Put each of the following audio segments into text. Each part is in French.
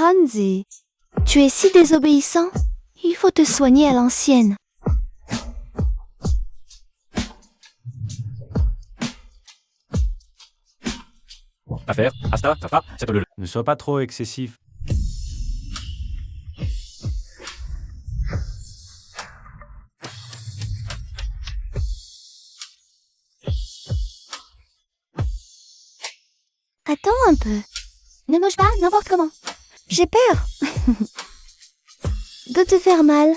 Hanzi, tu es si désobéissant. Il faut te soigner à l'ancienne. Affaire, Asta, Fafa, c'est le... Ne sois pas trop excessif. Attends un peu. Ne mange pas n'importe comment. J'ai peur. De te faire mal.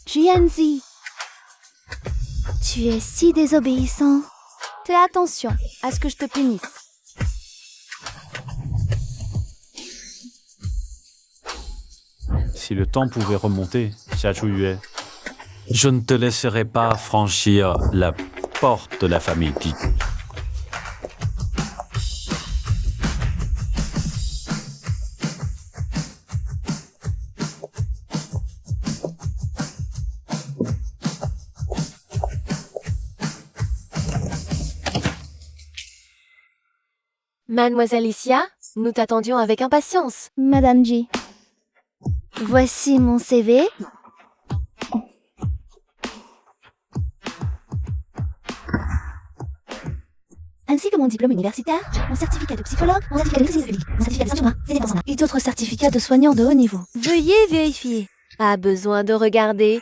Jianzi, tu es si désobéissant. Fais attention à ce que je te punisse. Si le temps pouvait remonter, Xia Yue, je ne te laisserai pas franchir la porte de la famille Di. Mademoiselle Isia, nous t'attendions avec impatience. Madame Ji, voici mon CV. Ainsi que mon diplôme universitaire, mon certificat de psychologue, mon certificat de médecine publique, mon certificat de ceinture noire, c'est des et d'autres certificats de soignants de haut niveau. Veuillez vérifier. Pas besoin de regarder.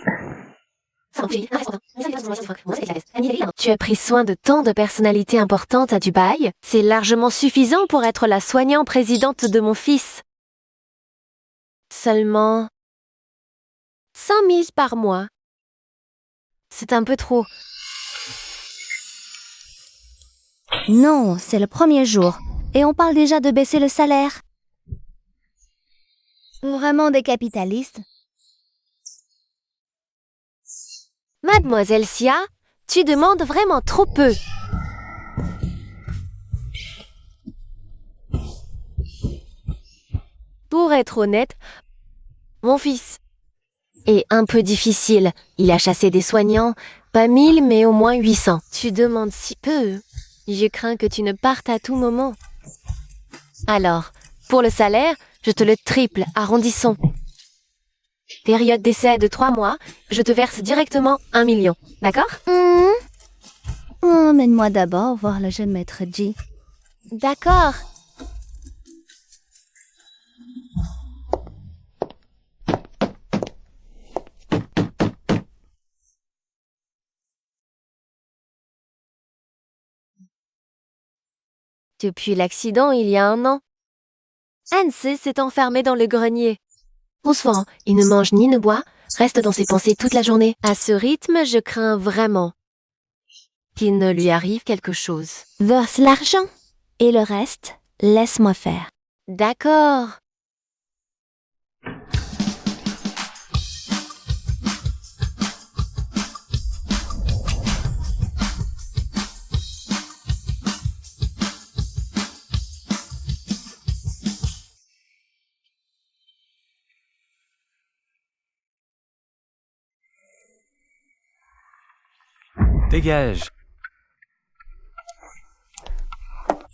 Tu as pris soin de tant de personnalités importantes à Dubaï. C'est largement suffisant pour être la soignante présidente de mon fils. Seulement 100 000 par mois. C'est un peu trop. Non, c'est le premier jour. Et on parle déjà de baisser le salaire. Vraiment des capitalistes. Mademoiselle Sia, tu demandes vraiment trop peu. Pour être honnête, mon fils est un peu difficile. Il a chassé des soignants, pas 1000 mais au moins 800. Tu demandes si peu. Je crains que tu ne partes à tout moment. Alors, pour le salaire, je te le triple, arrondissons. Période d'essai de 3 mois, je te verse directement 1 million. D'accord? Emmène-moi d'abord voir le jeune maître Ji. D'accord. Depuis l'accident, il y a 1 an, Hansi s'est enfermé dans le grenier. Doucement, il ne mange ni ne boit, reste dans ses pensées toute la journée. À ce rythme, je crains vraiment qu'il ne lui arrive quelque chose. Verse l'argent. Et le reste, laisse-moi faire. D'accord. Dégage.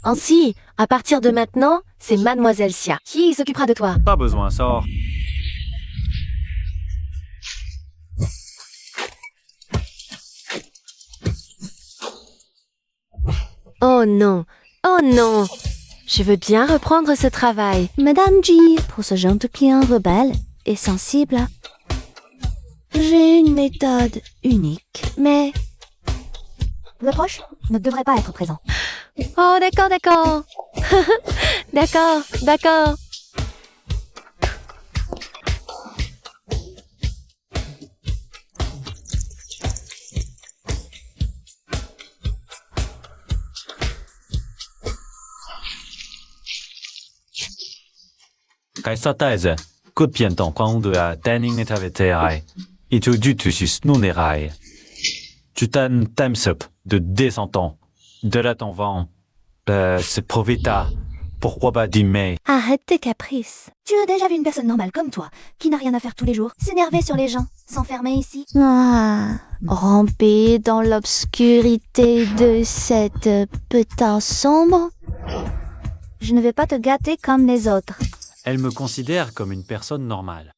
Ainsi, à partir de maintenant, c'est Mademoiselle Sia qui s'occupera de toi. Pas besoin, sors. Oh non, oh non. Je veux bien reprendre ce travail. Madame Ji, pour ce genre de client rebelle et sensible, j'ai une méthode unique, mais le proche ne devrait pas être présent. Oh, d'accord, d'accord. D'accord, d'accord. Kaisataise, Gudpienton Kwangdu a Danning Netaveterai, et tu dutusus nunerai. Tu t'en times up de 200 ans. De là t'en vends, c'est provita, Pourquoi pas dire mais? Arrête tes caprices. Tu as déjà vu une personne normale comme toi, qui n'a rien à faire tous les jours, s'énerver sur les gens, s'enfermer ici? Ah, ramper dans l'obscurité de cette pétard sombre. Je ne vais pas te gâter comme les autres. Elle me considère comme une personne normale.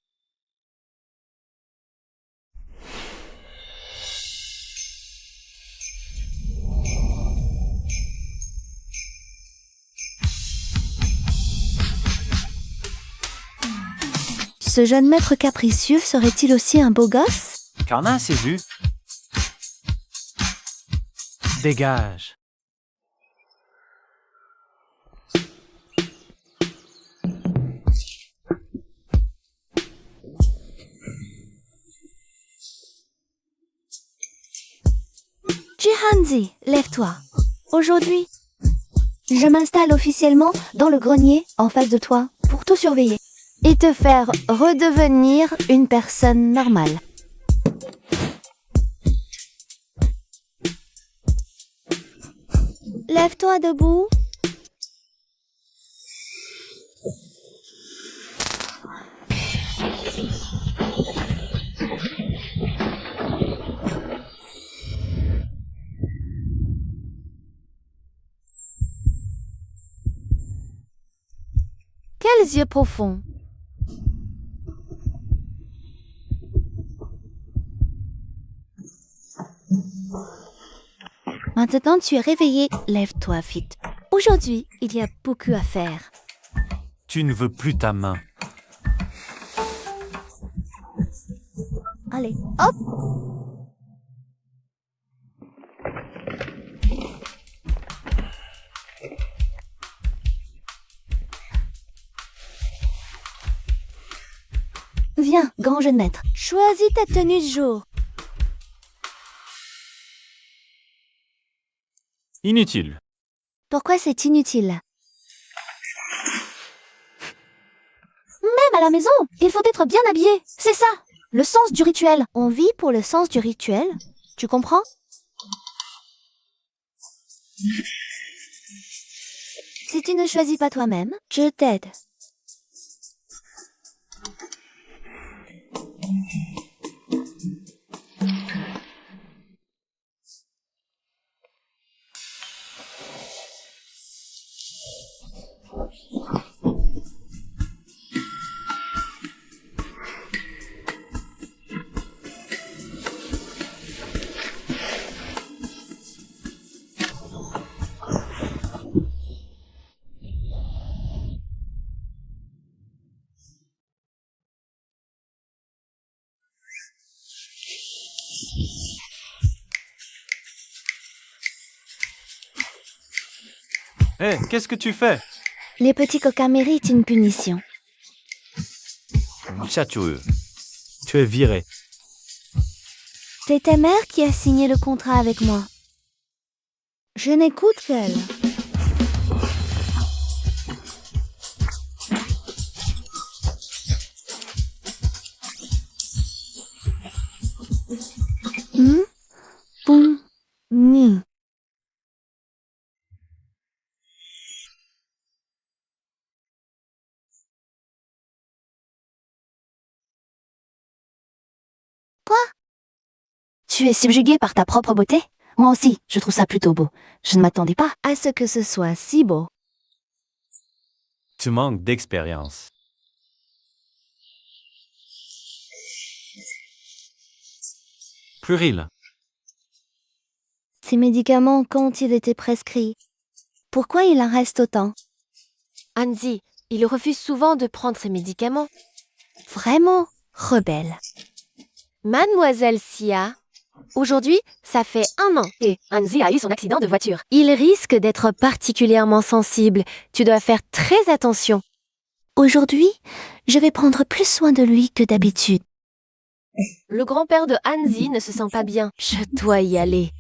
Ce jeune maître capricieux serait-il aussi un beau gosse? Qu'en a ses vues? Dégage. Jihanzi, lève-toi. Aujourd'hui, Je m'installe officiellement dans le grenier en face de toi pour tout surveiller. et te faire redevenir une personne normale. Lève-toi debout. Quels yeux profonds. Maintenant tu es réveillé, lève-toi vite. Aujourd'hui, il y a beaucoup à faire. Tu ne veux plus ta main. Allez, hop! Viens, grand jeune maître. Choisis ta tenue du jour. Inutile. Pourquoi c'est inutile? Même à la maison, il faut être bien habillé. C'est ça, le sens du rituel. On vit pour le sens du rituel. Tu comprends? Si tu ne choisis pas toi-même, je t'aide. Hé, qu'est-ce que tu fais? Les petits coquins méritent une punition. Chatueux. Tu es viré. C'est ta mère qui a signé le contrat avec moi. Je n'écoute qu'elle. Boum, ni. Tu es subjugué par ta propre beauté? Moi aussi, je trouve ça plutôt beau. Je ne m'attendais pas. À ce que ce soit si beau. Tu manques d'expérience. Pluril. Ces médicaments, quand ils étaient prescrits, pourquoi il en reste autant? Hansi, il refuse souvent de prendre ses médicaments. Vraiment rebelle. Mademoiselle Sia, aujourd'hui, ça fait 1 an et Hansi a eu son accident de voiture. Il risque d'être particulièrement sensible. Tu dois faire très attention. Aujourd'hui, je vais prendre plus soin de lui que d'habitude. Le grand-père de Hansi ne se sent pas bien. Je dois y aller.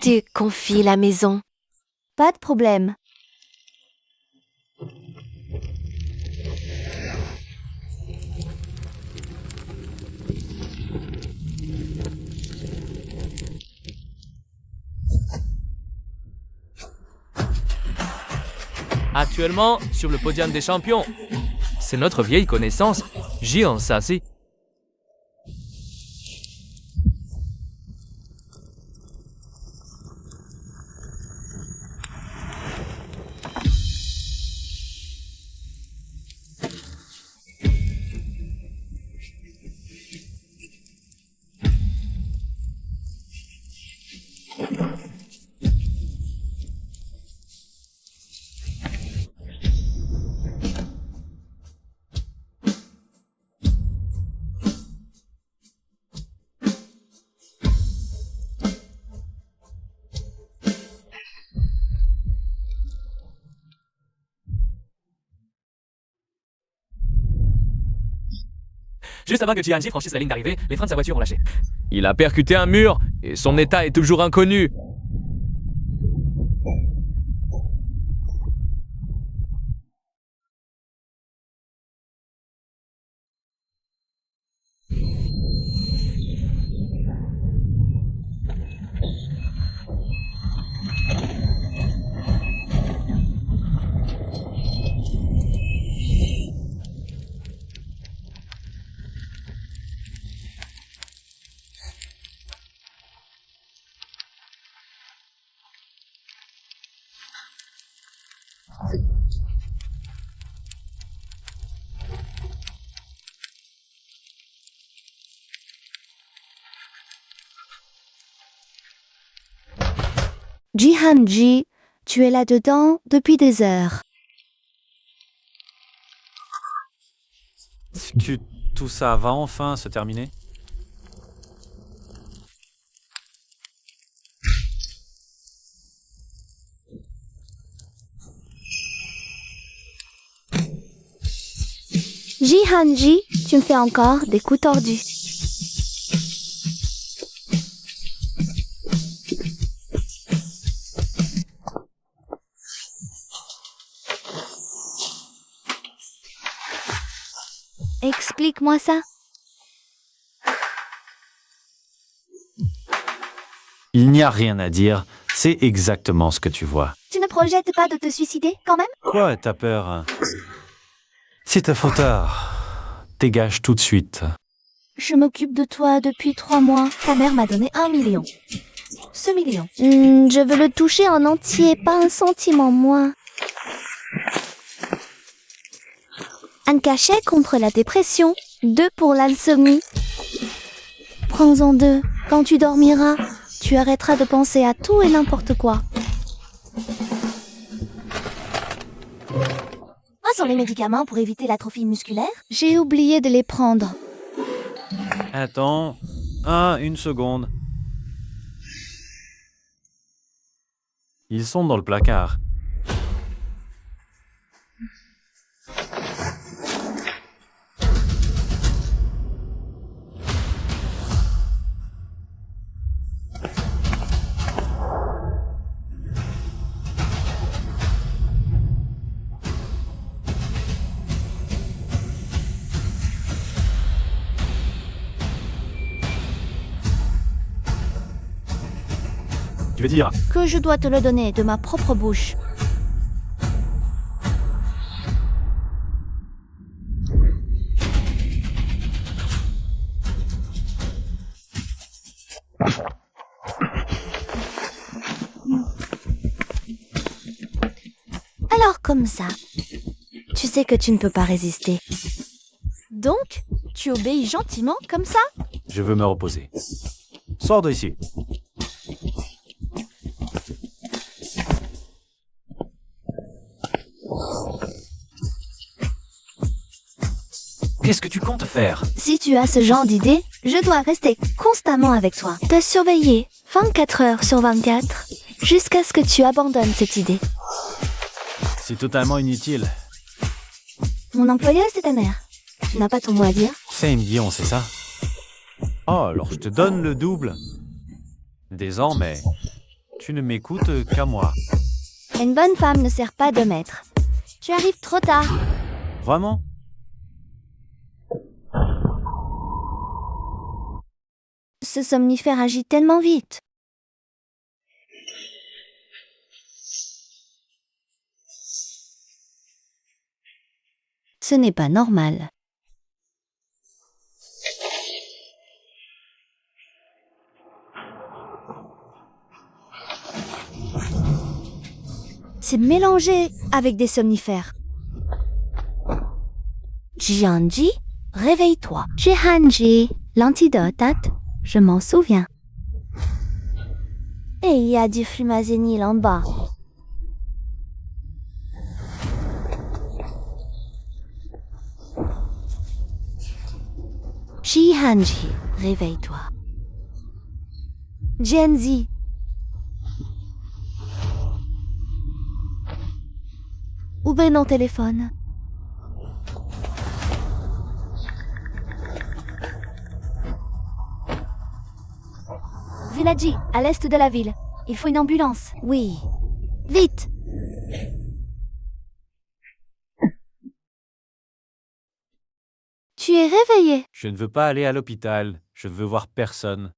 Tu te confies la maison. Pas de problème. Actuellement, sur le podium des champions. C'est notre vieille connaissance, Jian Sasi. Juste avant que Jianji franchisse la ligne d'arrivée, les freins de sa voiture ont lâché. Il a percuté un mur et son état est toujours inconnu. Jihanji, tu es là-dedans depuis des heures. Que tout ça va enfin se terminer? Jihanji, tu me fais encore des coups tordus. Explique-moi ça. Il n'y a rien à dire, c'est exactement ce que tu vois. Tu ne projettes pas de te suicider, quand même? Quoi, t'as peur? C'est ta faute. Dégage tout de suite. Je m'occupe de toi depuis 3 mois. Ta mère m'a donné 1 million. Ce million. Je veux le toucher en entier, pas un centime en moins. Un cachet contre la dépression, 2 pour l'insomnie. Prends-en 2. Quand tu dormiras, tu arrêteras de penser à tout et n'importe quoi. Où sont les médicaments pour éviter l'atrophie musculaire? J'ai oublié de les prendre. Attends. Une seconde. Ils sont dans le placard. Tu veux dire? Que je dois te le donner de ma propre bouche. Alors comme ça, tu sais que tu ne peux pas résister. Donc, tu obéis gentiment comme ça? Je veux me reposer. Sors d'ici. Qu'est-ce que tu comptes faire? Si tu as ce genre d'idée, je dois rester constamment avec toi. Te surveiller 24 heures sur 24, jusqu'à ce que tu abandonnes cette idée. C'est totalement inutile. Mon employeur, c'est ta mère. Tu n'as pas ton mot à dire? 5 millions, c'est ça? Oh, alors je te donne le double. Désormais, tu ne m'écoutes qu'à moi. Une bonne femme ne sert pas de maître. Tu arrives trop tard. Vraiment? Ce somnifère agit tellement vite. Ce n'est pas normal. C'est mélangé avec des somnifères. Jianji, réveille-toi. Jihanji, l'antidote, je m'en souviens. Et il y a du fumazénil en bas. Jihanji, réveille-toi. Jianzi. Ouvrez mon téléphone. Villaji, à l'est de la ville. Il faut une ambulance. Oui. Vite. Tu es réveillé. Je ne veux pas aller à l'hôpital. Je veux voir personne.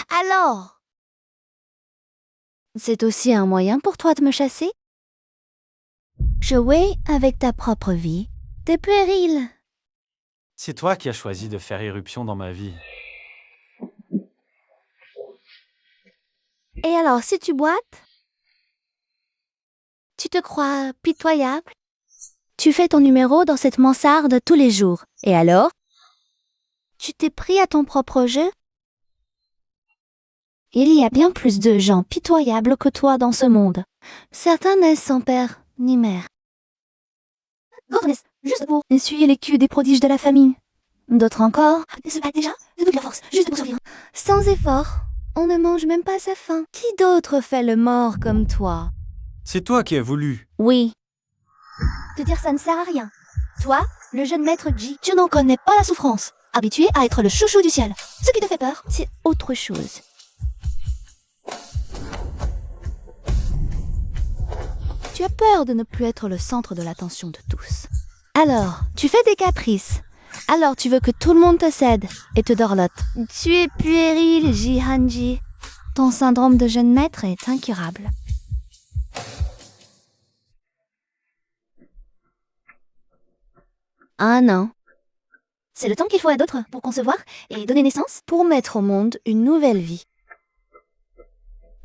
Alors? C'est aussi un moyen pour toi de me chasser? Jouer avec ta propre vie. T'es puéril. C'est toi qui as choisi de faire irruption dans ma vie. Et alors, si tu boites? Tu te crois pitoyable? Tu fais ton numéro dans cette mansarde tous les jours. Et alors? Tu t'es pris à ton propre jeu? Il y a bien plus de gens pitoyables que toi dans ce monde. Certains naissent sans père ni mère. D'autres naissent juste pour essuyer les culs des prodiges de la famille. D'autres encore se battent déjà de toute la force, juste pour survivre. Sans effort, on ne mange même pas sa faim. Qui d'autre fait le mort comme toi? C'est toi qui as voulu. Oui. Te dire ça ne sert à rien. Toi, le jeune maître Ji, tu n'en connais pas la souffrance. Habitué à être le chouchou du ciel. Ce qui te fait peur, c'est autre chose. Tu as peur de ne plus être le centre de l'attention de tous. Alors, tu fais des caprices. Alors, tu veux que tout le monde te cède et te dorlote. Tu es puéril, Jihanji. Ton syndrome de jeune maître est incurable. Un an. C'est le temps qu'il faut à d'autres pour concevoir et donner naissance, pour mettre au monde une nouvelle vie.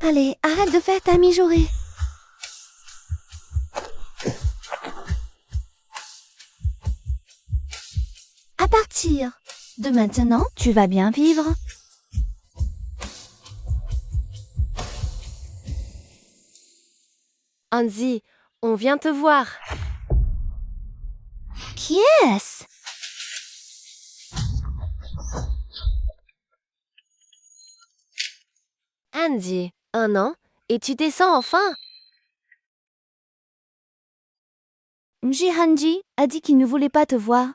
Allez, arrête de faire ta mijaurée. À partir de maintenant, tu vas bien vivre. Hanzi, on vient te voir. Qui est-ce? Hanzi, 1 an, et tu descends enfin. Jihanji a dit qu'il ne voulait pas te voir.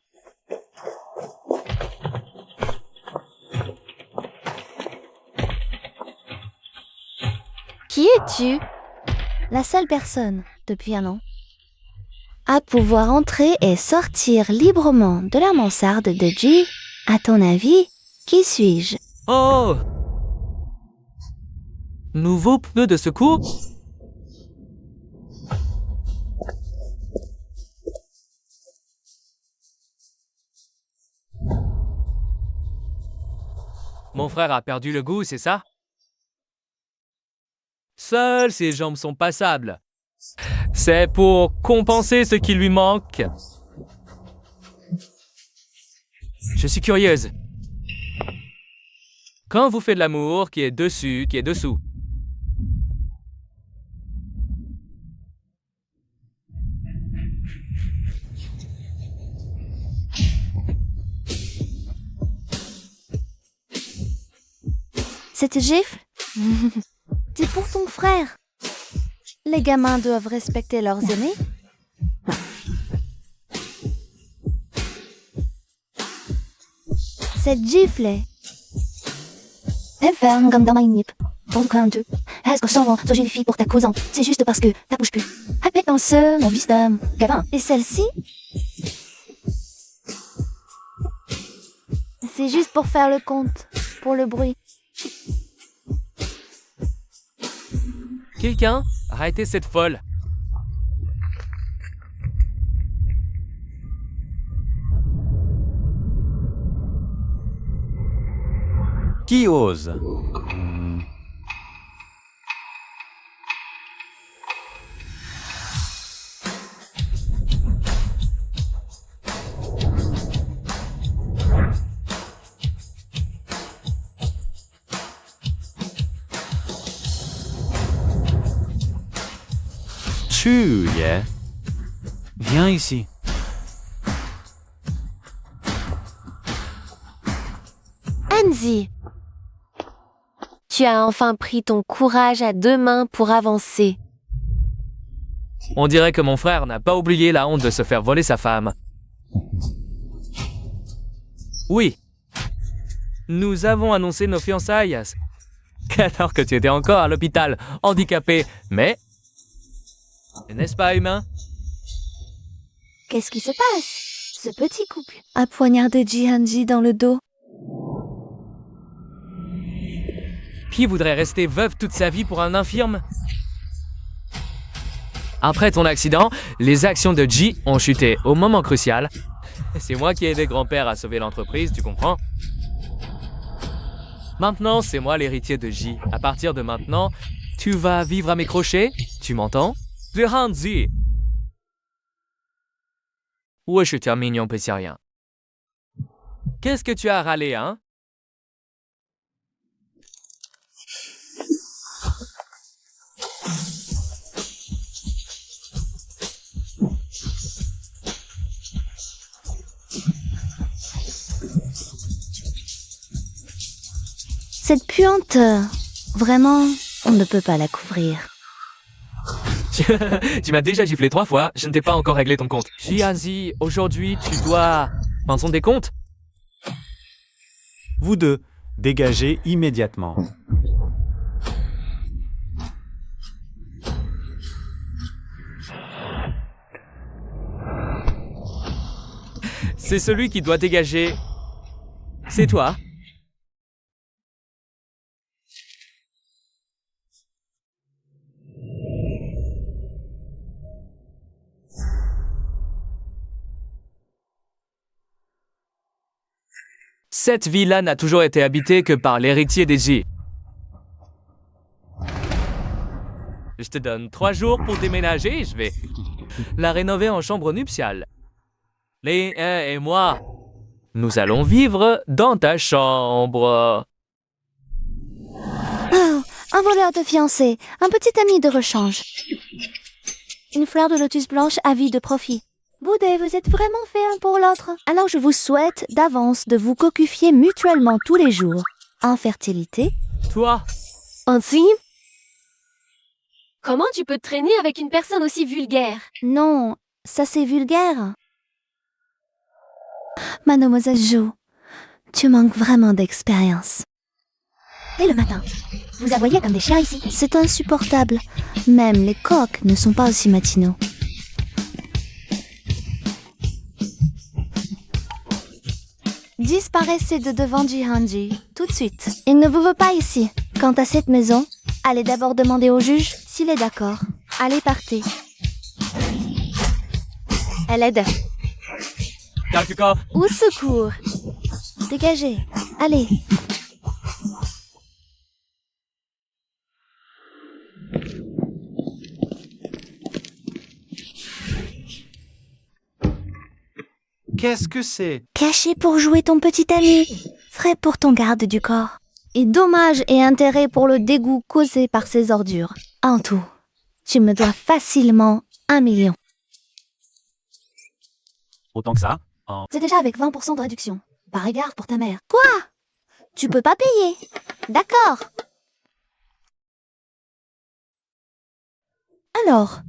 Qui es-tu? La seule personne, depuis 1 an, à pouvoir entrer et sortir librement de la mansarde de Ji. À ton avis, qui suis-je? Oh! Nouveau pneu de secours? Mon frère a perdu le goût, c'est ça? Seules ses jambes sont passables. C'est pour compenser ce qui lui manque. Je suis curieuse. Quand vous faites de l'amour, qui est dessus, qui est dessous? Cette gifle, c'est pour ton frère. Les gamins doivent respecter leurs aînés. Cette gifle est... Est-ce que someone se justifie pour ta causante? C'est juste parce que ta bouche pue. Appelle dans ce, mon fils d'un gamin. Et celle-ci? C'est juste pour faire le compte, pour le bruit. Quelqu'un, arrêtez cette folle. Qui ose? Tu es. Viens ici. Anzi, tu as enfin pris ton courage à deux mains pour avancer. On dirait que mon frère n'a pas oublié la honte de se faire voler sa femme. Oui. Nous avons annoncé nos fiançailles. Alors que tu étais encore à l'hôpital, handicapé, mais... N'est-ce pas humain? Qu'est-ce qui se passe? Ce petit couple a poignardé Jihanji dans le dos. Qui voudrait rester veuve toute sa vie pour un infirme? Après ton accident, les actions de Ji ont chuté au moment crucial. C'est moi qui ai aidé grand-père à sauver l'entreprise, tu comprends? Maintenant, c'est moi l'héritier de Ji. À partir de maintenant, tu vas vivre à mes crochets, tu m'entends? Jihanji! Ouais, je suis mignon petit rien. Qu'est-ce que tu as râlé, hein? Cette puante, vraiment, on ne peut pas la couvrir. Tu m'as déjà giflé 3 fois, je ne t'ai pas encore réglé ton compte. Jihanji, aujourd'hui, tu dois... Pensons des comptes? Vous deux, dégagez immédiatement. C'est celui qui doit dégager. C'est toi. Cette villa n'a toujours été habitée que par l'héritier des Ji. Je te donne 3 jours pour déménager et je vais la rénover en chambre nuptiale. Les et moi, nous allons vivre dans ta chambre. Oh, un voleur de fiancé, un petit ami de rechange. Une fleur de lotus blanche à vie de profit. Vous deux, vous êtes vraiment fait un pour l'autre. Alors je vous souhaite d'avance de vous cocufier mutuellement tous les jours. Infertilité. Toi, Anzi? Comment tu peux te traîner avec une personne aussi vulgaire? Non, ça c'est vulgaire. Mademoiselle Jo, tu manques vraiment d'expérience. Et le matin, vous aboyez comme des chiens ici. C'est insupportable. Même les coqs ne sont pas aussi matinaux. Disparaissez de devant Jihanji, tout de suite. Il ne vous veut pas ici. Quant à cette maison, allez d'abord demander au juge s'il est d'accord. Allez, partez. Elle aide. Kakuko, Au secours. Dégagez. Allez. Qu'est-ce que c'est? Caché pour jouer ton petit ami. Frais pour ton garde du corps. Et dommages et intérêts pour le dégoût causé par ces ordures. En tout, tu me dois facilement 1 million. Autant que ça? C'est déjà avec 20% de réduction. Par égard pour ta mère. Quoi? Tu peux pas payer. D'accord. Alors,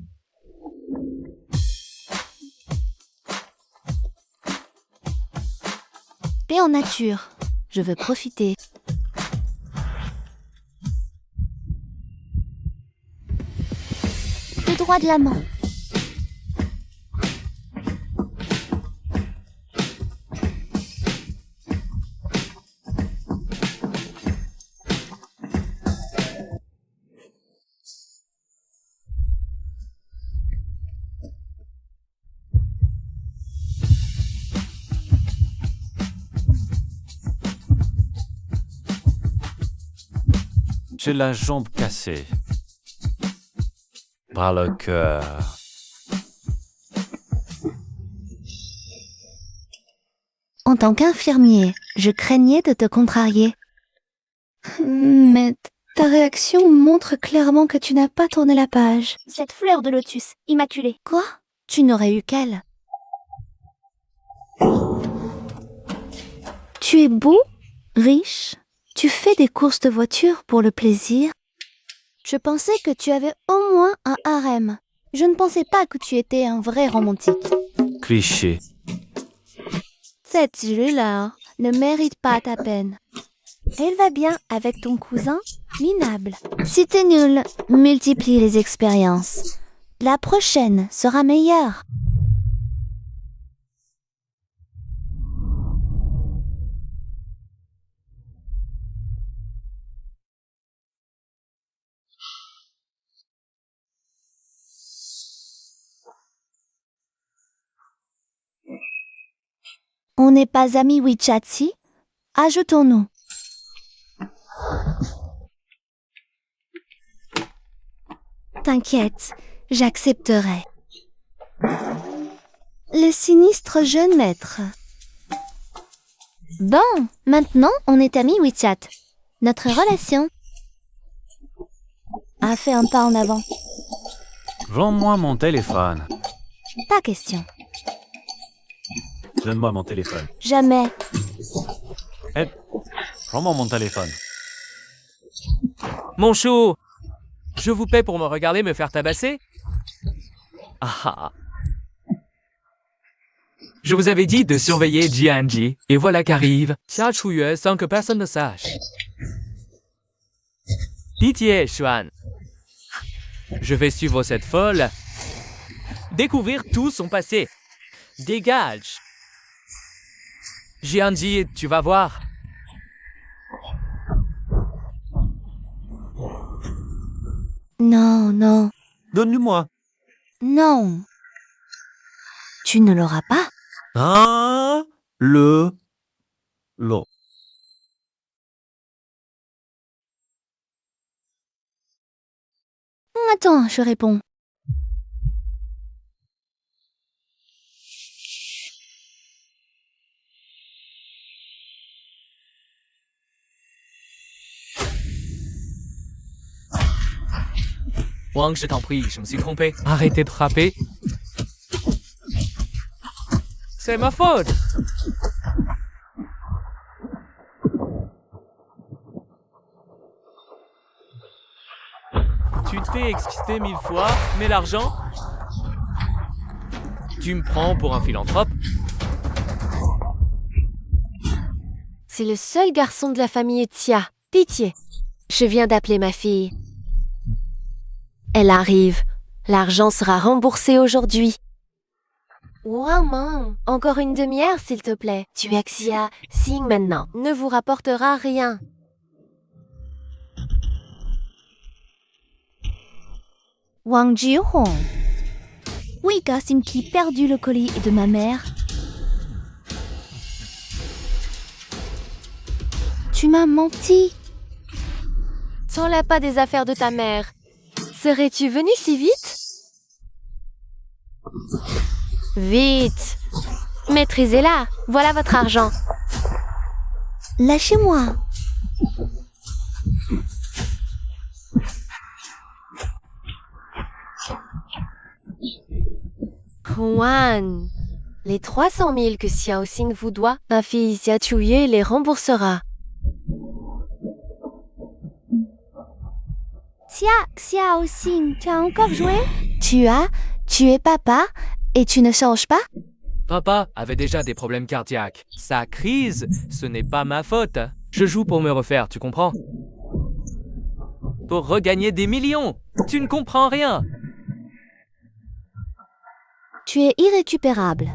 paix en nature. Je veux profiter. Le droit de l'amant. J'ai la jambe cassée. Par le cœur. En tant qu'infirmier, je craignais de te contrarier. Mais ta réaction montre clairement que tu n'as pas tourné la page. Cette fleur de lotus, immaculée. Quoi? Tu n'aurais eu qu'elle. Tu es beau, riche, tu fais des courses de voiture pour le plaisir. Je pensais que tu avais au moins un harem. Je ne pensais pas que tu étais un vrai romantique. Cliché. Cette Julia ne mérite pas ta peine. Elle va bien avec ton cousin, minable. Si t'es nul, multiplie les expériences. La prochaine sera meilleure. On n'est pas amis WeChat si? Ajoutons-nous. T'inquiète, j'accepterai. Le sinistre jeune maître. Bon, maintenant on est amis WeChat. Notre relation a fait un pas en avant. Rends-moi mon téléphone. Pas question. Donne-moi mon téléphone. Jamais. Hé, rends-moi mon téléphone. Mon chou, je vous paie pour me regarder me faire tabasser? Ah ah. Je vous avais dit de surveiller Jianji, et voilà qu'arrive Xia Chuyue sans que personne ne sache. Pitié, Xuan. Je vais suivre cette folle, découvrir tout son passé. Dégage. Jianji, tu vas voir. Non, non, Donne-le-moi. non. Tu ne l'auras pas. Ah, l'eau. Attends, je réponds. Wang, je t'en prie, je me suis trompé. Arrêtez de frapper. C'est ma faute. Tu t'es excusé 1000 fois, mais l'argent? Tu me prends pour un philanthrope? C'est le seul garçon de la famille Tia. Pitié. Je viens d'appeler ma fille. Elle arrive. L'argent sera remboursé aujourd'hui. Wow, maman. Encore une demi-heure, s'il te plaît. Tu es Xia. Signe maintenant. Ne vous rapportera rien. Wang Jihong. Oui, Kassim qui perdu le colis de ma mère. Tu m'as menti. Sans pas des affaires de ta mère. Serais-tu venu si vite? Vite. Maîtrisez-la. Voilà votre argent. Lâchez-moi. Juan, les 300 000 que Xiao Xing vous doit, ma fille Xia Chuyue les remboursera. Xiao Xing, tu as encore joué? Tu es papa et tu ne changes pas? Papa avait déjà des problèmes cardiaques. Sa crise, ce n'est pas ma faute. Je joue pour me refaire, tu comprends? Pour regagner des millions. Tu ne comprends rien. Tu es irrécupérable.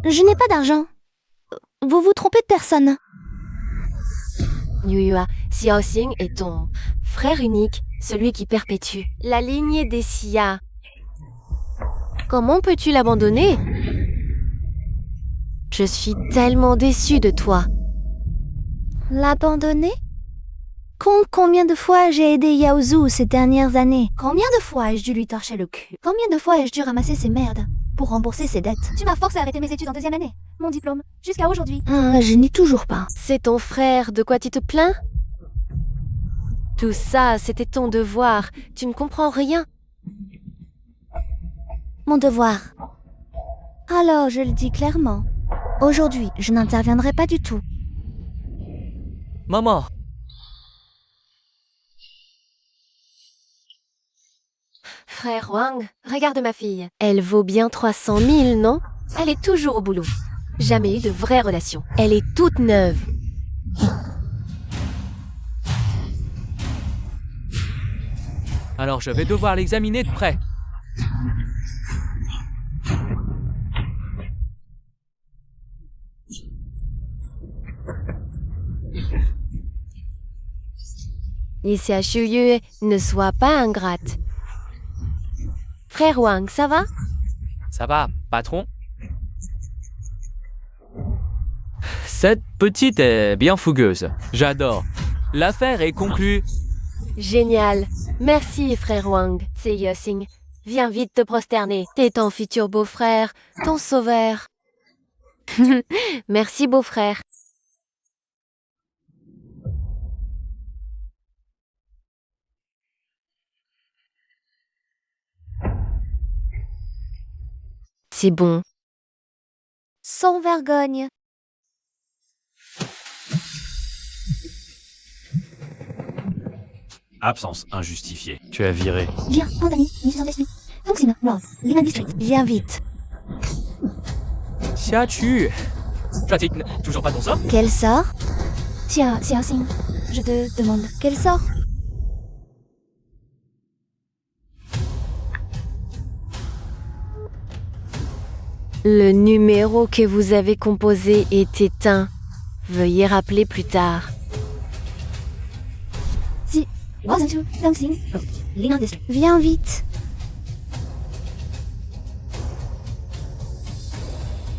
Je n'ai pas d'argent. Vous vous trompez de personne. Yuyua, Xiao Xing est ton frère unique, celui qui perpétue la lignée des Xia. Comment peux-tu l'abandonner? Je suis tellement déçue de toi. L'abandonner? compte combien de fois j'ai aidé Yaozu ces dernières années? Combien de fois ai-je dû lui torcher le cul? Combien de fois ai-je dû ramasser ses merdes pour rembourser ses dettes? Tu m'as forcé à arrêter mes études en 2e année. Mon diplôme, jusqu'à aujourd'hui. Je n'ai toujours pas. C'est ton frère, de quoi tu te plains? Tout ça, c'était ton devoir. Tu ne comprends rien. Mon devoir. Alors, je le dis clairement. Aujourd'hui, je n'interviendrai pas du tout. Maman, Frère Wang, regarde ma fille. Elle vaut bien 300 000, non? Elle est toujours au boulot. Jamais eu de vraie relation. Elle est toute neuve. alors je vais devoir l'examiner de près. Ici à Shuyu, ne sois pas ingrate. Frère Wang, ça va? Ça va, patron? Cette petite est bien fougueuse. J'adore. L'affaire est conclue. Génial. Merci, frère Wang. C'est Yosing. Viens vite te prosterner. T'es ton futur beau-frère, ton sauveur. Merci, beau-frère. C'est bon. Sans vergogne. Absence injustifiée. Tu es viré. Viens vite. Xia-Chu. Pratique, toujours pas ton sort? Quel sort? Je te demande. Quel sort? Le numéro que vous avez composé est éteint. Veuillez rappeler plus tard. Viens vite.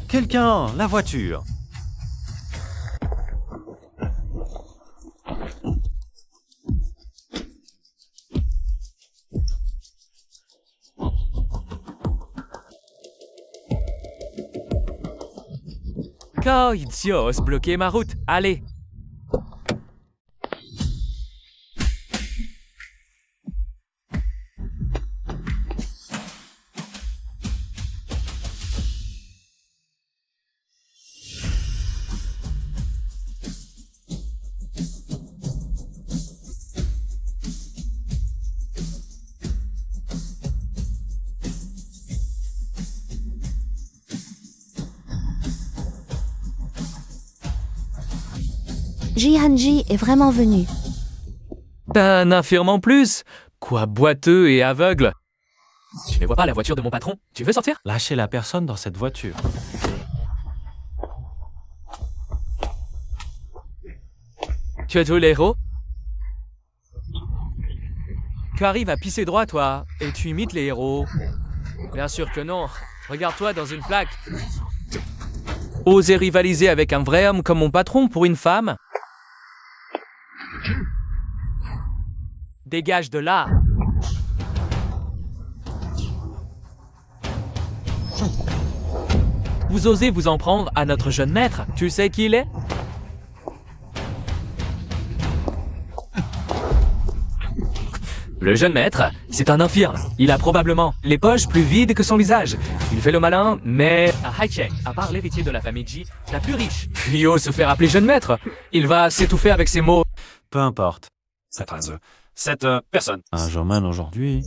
Quelqu'un, la voiture. Kao idios, bloquer ma route. Allez. Jihanji est vraiment venu. Un infirme en plus? Quoi, boiteux et aveugle? Tu ne vois pas la voiture de mon patron? Tu veux sortir? Lâchez la personne dans cette voiture. Tu es tout l'héros? Tu arrives à pisser droit, toi, et tu imites les héros. Bien sûr que non. Regarde-toi dans une flaque. Oser rivaliser avec un vrai homme comme mon patron pour une femme? Dégage de là! Vous osez vous en prendre à notre jeune maître? Tu sais qui il est? Le jeune maître, c'est un infirme. Il a probablement les poches plus vides que son visage. Il fait le malin, mais à Haicheng, à part l'héritier de la famille Ji, la plus riche. Puis ose se faire appeler jeune maître. Il va s'étouffer avec ses mots. Peu importe. Cette personne. Un Germain aujourd'hui.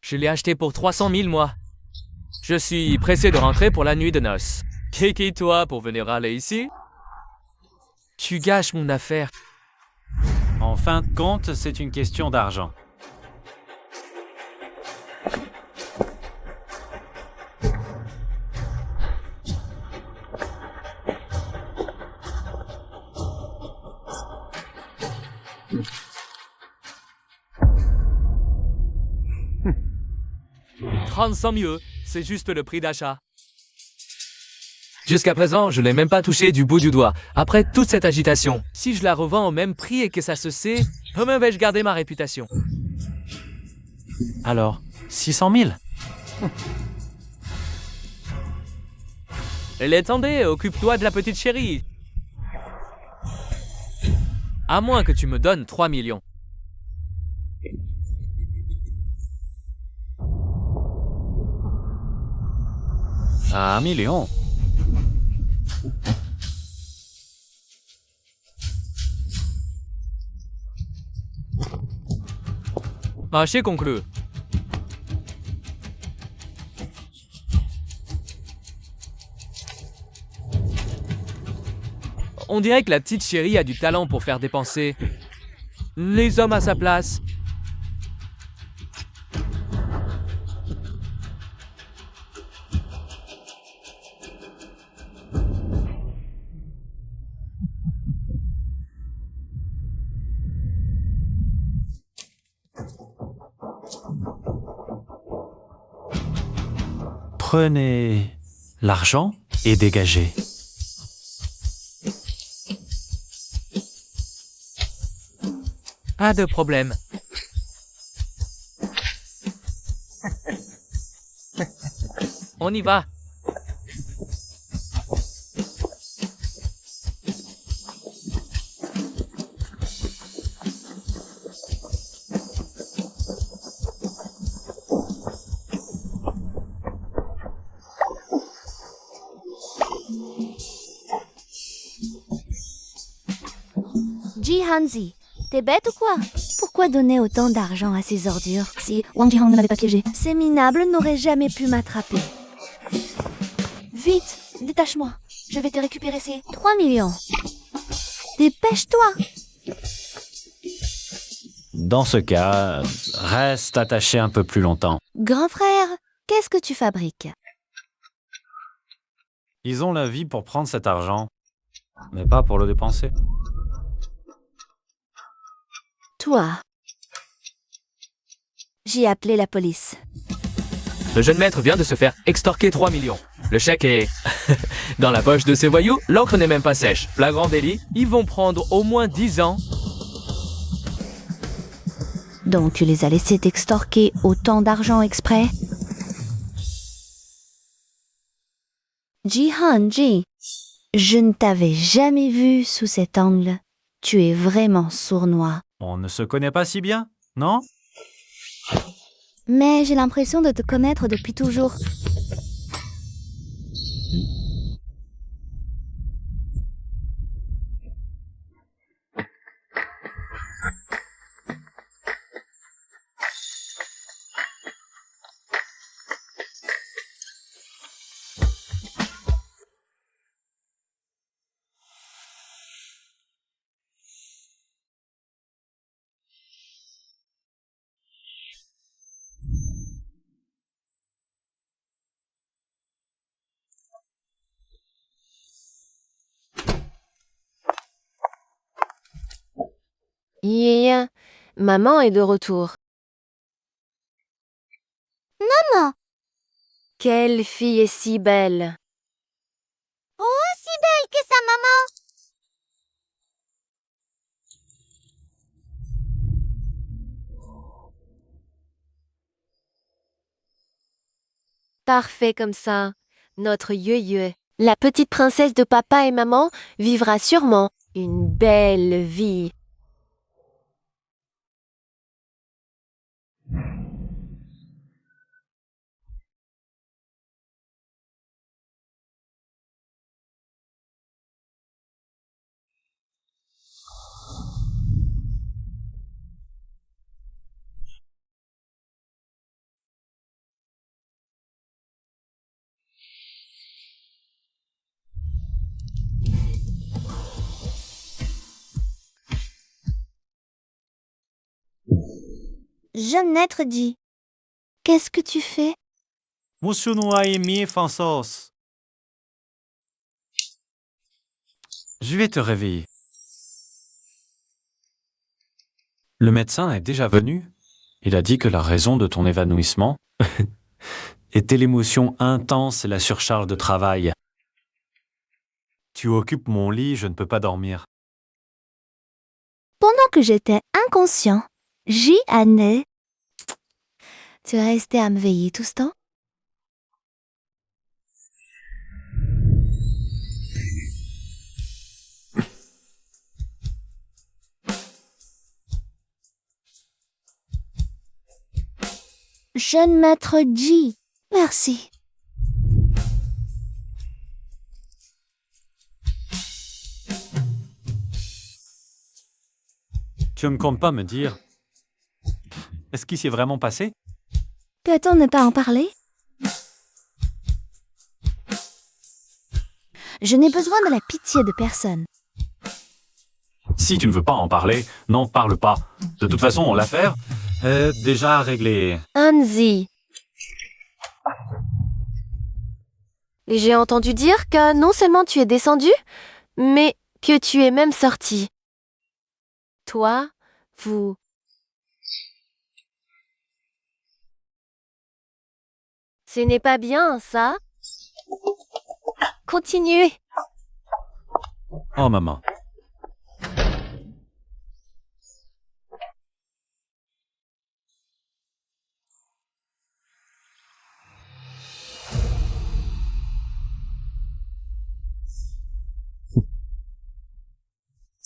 Je l'ai acheté pour 300 000, moi. Je suis pressé de rentrer pour la nuit de noces. Qui toi pour venir râler ici? Tu gâches mon affaire. En fin de compte, c'est une question d'argent. « 35 mieux, c'est juste le prix d'achat. Jusqu'à présent, je l'ai même pas touché du bout du doigt. Après toute cette agitation, si je la revends au même prix et que ça se sait, comment vais-je garder ma réputation? Alors, 600 000? Attendez, occupe-toi de la petite chérie. À moins que tu me donnes 3 millions. Un million. Marché conclu. On dirait que la petite chérie a du talent pour faire dépenser les hommes à sa place. Prenez l'argent et dégagez. Pas de problème. On y va. Ji Hanzi, t'es bête ou quoi? Pourquoi donner autant d'argent à ces ordures? Si Wang Jihang ne m'avait pas piégé, ces minables n'auraient jamais pu m'attraper. Vite, détache-moi. Je vais te récupérer ces 3 millions. Dépêche-toi. Dans ce cas, reste attaché un peu plus longtemps. Grand frère, qu'est-ce que tu fabriques? Ils ont la vie pour prendre cet argent, mais pas pour le dépenser. Toi. J'ai appelé la police. Le jeune maître vient de se faire extorquer 3 millions. Le chèque est dans la poche de ces voyous. L'encre n'est même pas sèche. Flagrant délit. Ils vont prendre au moins 10 ans. Donc tu les as laissés t'extorquer autant d'argent exprès? Ji Han-ji, je ne t'avais jamais vu sous cet angle. Tu es vraiment sournois. On ne se connaît pas si bien, non? Mais j'ai l'impression de te connaître depuis toujours. Yeah, maman est de retour. Maman! Quelle fille est si belle. Aussi belle que sa maman! Parfait comme ça. Notre yeux. La petite princesse de papa et maman vivra sûrement une belle vie. Jeune maître dit. Qu'est-ce que tu fais? Je vais te réveiller. Le médecin est déjà venu. Il a dit que la raison de ton évanouissement était l'émotion intense et la surcharge de travail. Tu occupes mon lit, je ne peux pas dormir. Pendant que j'étais inconscient, Anne, tu es resté à me veiller tout ce temps? Jeune maître G, merci. Tu ne comptes pas me dire... Est-ce qu'il s'est vraiment passé? Peut-on ne pas en parler? Je n'ai besoin de la pitié de personne. Si tu ne veux pas en parler, n'en parle pas. De toute façon, l'affaire est déjà réglée. Hansi. Et j'ai entendu dire que non seulement tu es descendu, mais que tu es même sorti. Toi, vous... Ce n'est pas bien, ça? Continuez. Oh maman.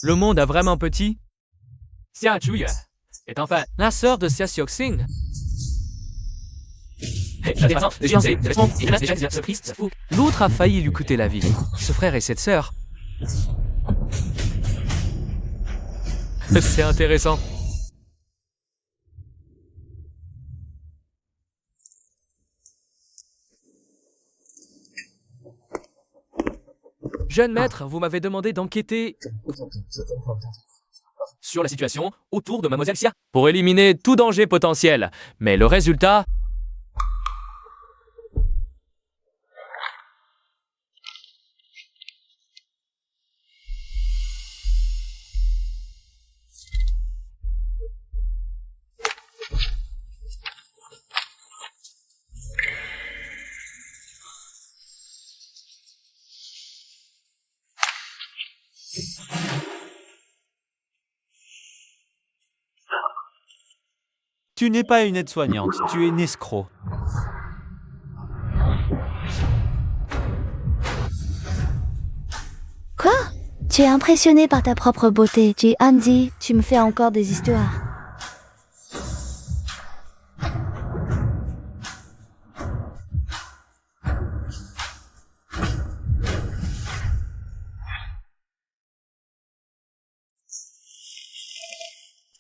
Le monde est vraiment petit. Xia Zhuye est enfin la sœur de Xia Xiaoxing. L'autre a failli lui coûter la vie. Ce frère et cette sœur. C'est intéressant. Jeune maître, vous m'avez demandé d'enquêter sur la situation autour de Mademoiselle Xia pour éliminer tout danger potentiel. Mais le résultat... Tu n'es pas une aide-soignante, tu es une escroc. Quoi? Tu es impressionné par ta propre beauté, Hansi. Tu me fais encore des histoires.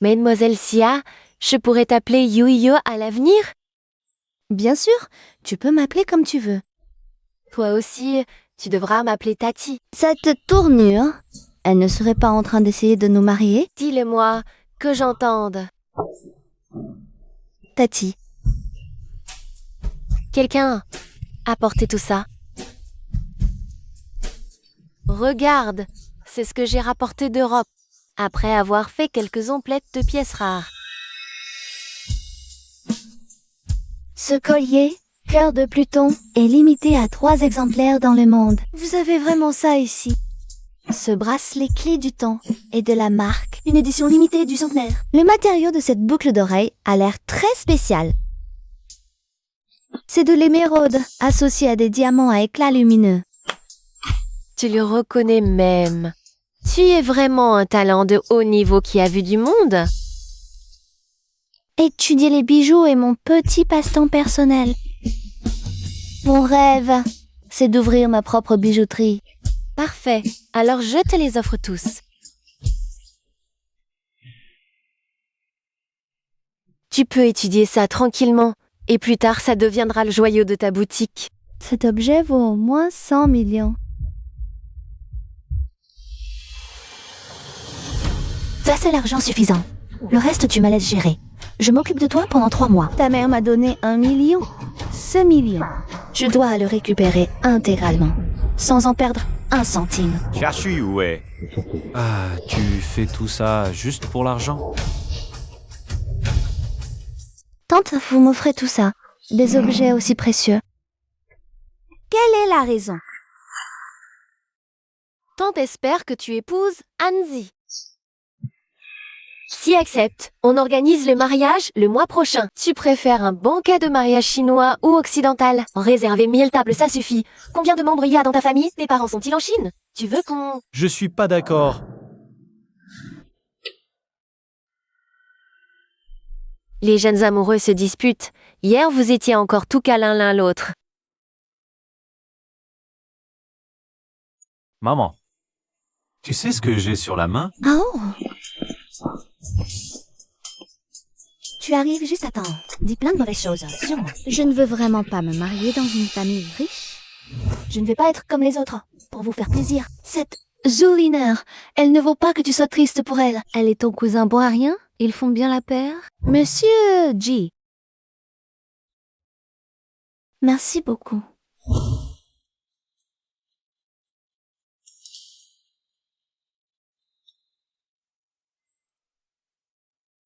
Mademoiselle Xia, je pourrais t'appeler Yuyo à l'avenir? Bien sûr, tu peux m'appeler comme tu veux. Toi aussi, tu devras m'appeler Tati. Cette tournure, elle ne serait pas en train d'essayer de nous marier? Dis-le-moi, que j'entende. Tati. Quelqu'un a porté tout ça. Regarde, c'est ce que j'ai rapporté d'Europe, après avoir fait quelques emplettes de pièces rares. Ce collier, cœur de Pluton, est limité à 3 exemplaires dans le monde. Vous avez vraiment ça ici. Ce bracelet clé du temps est de la marque, une édition limitée du centenaire. Le matériau de cette boucle d'oreille a l'air très spécial. C'est de l'émeraude, associé à des diamants à éclat lumineux. Tu le reconnais même. Tu es vraiment un talent de haut niveau qui a vu du monde. Étudier les bijoux est mon petit passe-temps personnel. Mon rêve, c'est d'ouvrir ma propre bijouterie. Parfait, alors je te les offre tous. Tu peux étudier ça tranquillement, et plus tard ça deviendra le joyau de ta boutique. Cet objet vaut au moins 100 millions. Ça, c'est l'argent suffisant. Le reste, tu me laisses gérer. Je m'occupe de toi pendant 3 mois. Ta mère m'a donné 1 million. Ce million, je dois le récupérer intégralement, sans en perdre un centime. Ah, tu fais tout ça juste pour l'argent? Tante, vous m'offrez tout ça. Des objets aussi précieux. Quelle est la raison? Tante espère que tu épouses Hanzi. Si accepte, on organise le mariage le mois prochain. Tu préfères un banquet de mariage chinois ou occidental? Réserver 1000 tables, ça suffit. Combien de membres il y a dans ta famille? Tes parents sont-ils en Chine? Tu veux qu'on... Je suis pas d'accord. Les jeunes amoureux se disputent. Hier, vous étiez encore tout câlins l'un l'autre. Maman, tu sais ce que j'ai sur la main? Oh. Tu arrives juste à temps. Dis plein de mauvaises choses, sûrement. Je ne veux vraiment pas me marier dans une famille riche. Je ne vais pas être comme les autres, pour vous faire plaisir. Cette Zuliner, elle ne vaut pas que tu sois triste pour elle. Elle est ton cousin bon à rien? Ils font bien la paire? Monsieur G. Merci beaucoup.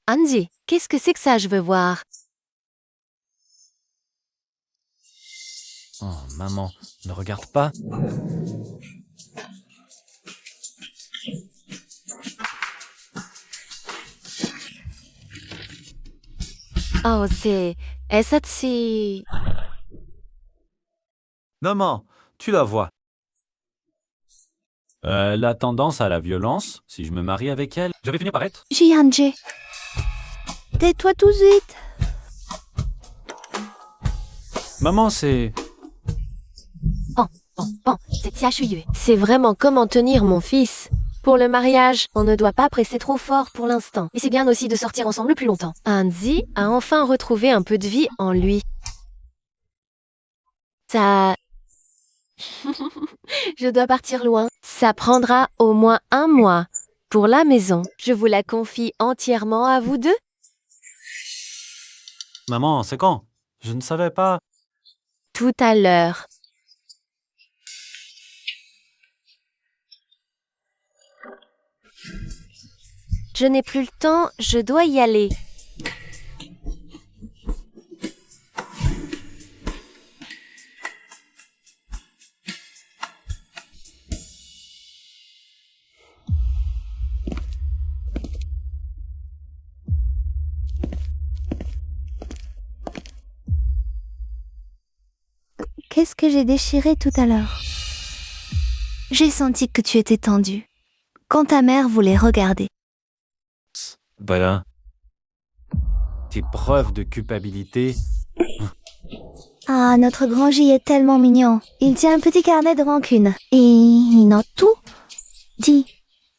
Hanzi, qu'est-ce que c'est que ça, je veux voir? Oh, maman, ne regarde pas. Oh, c'est... SATC... Maman, tu la vois. Elle a tendance à la violence. Si je me marie avec elle, je vais finir par être. Jianje. Tais-toi tout de suite. Maman, c'est... Bon, c'est Tia-Shuyu. C'est vraiment comment tenir, mon fils. Pour le mariage, on ne doit pas presser trop fort pour l'instant. Et c'est bien aussi de sortir ensemble plus longtemps. Hanzi a enfin retrouvé un peu de vie en lui. Ça... Je dois partir loin. Ça prendra au moins 1 mois. Pour la maison, je vous la confie entièrement à vous deux. Maman, c'est quand? Je ne savais pas. Tout à l'heure. Je n'ai plus le temps, je dois y aller. Qu'est-ce que j'ai déchiré tout à l'heure? J'ai senti que tu étais tendu. Quand ta mère voulait regarder. Voilà. Tes preuves de culpabilité. Ah, notre grand J est tellement mignon. Il tient un petit carnet de rancune. Et il note tout. Dis,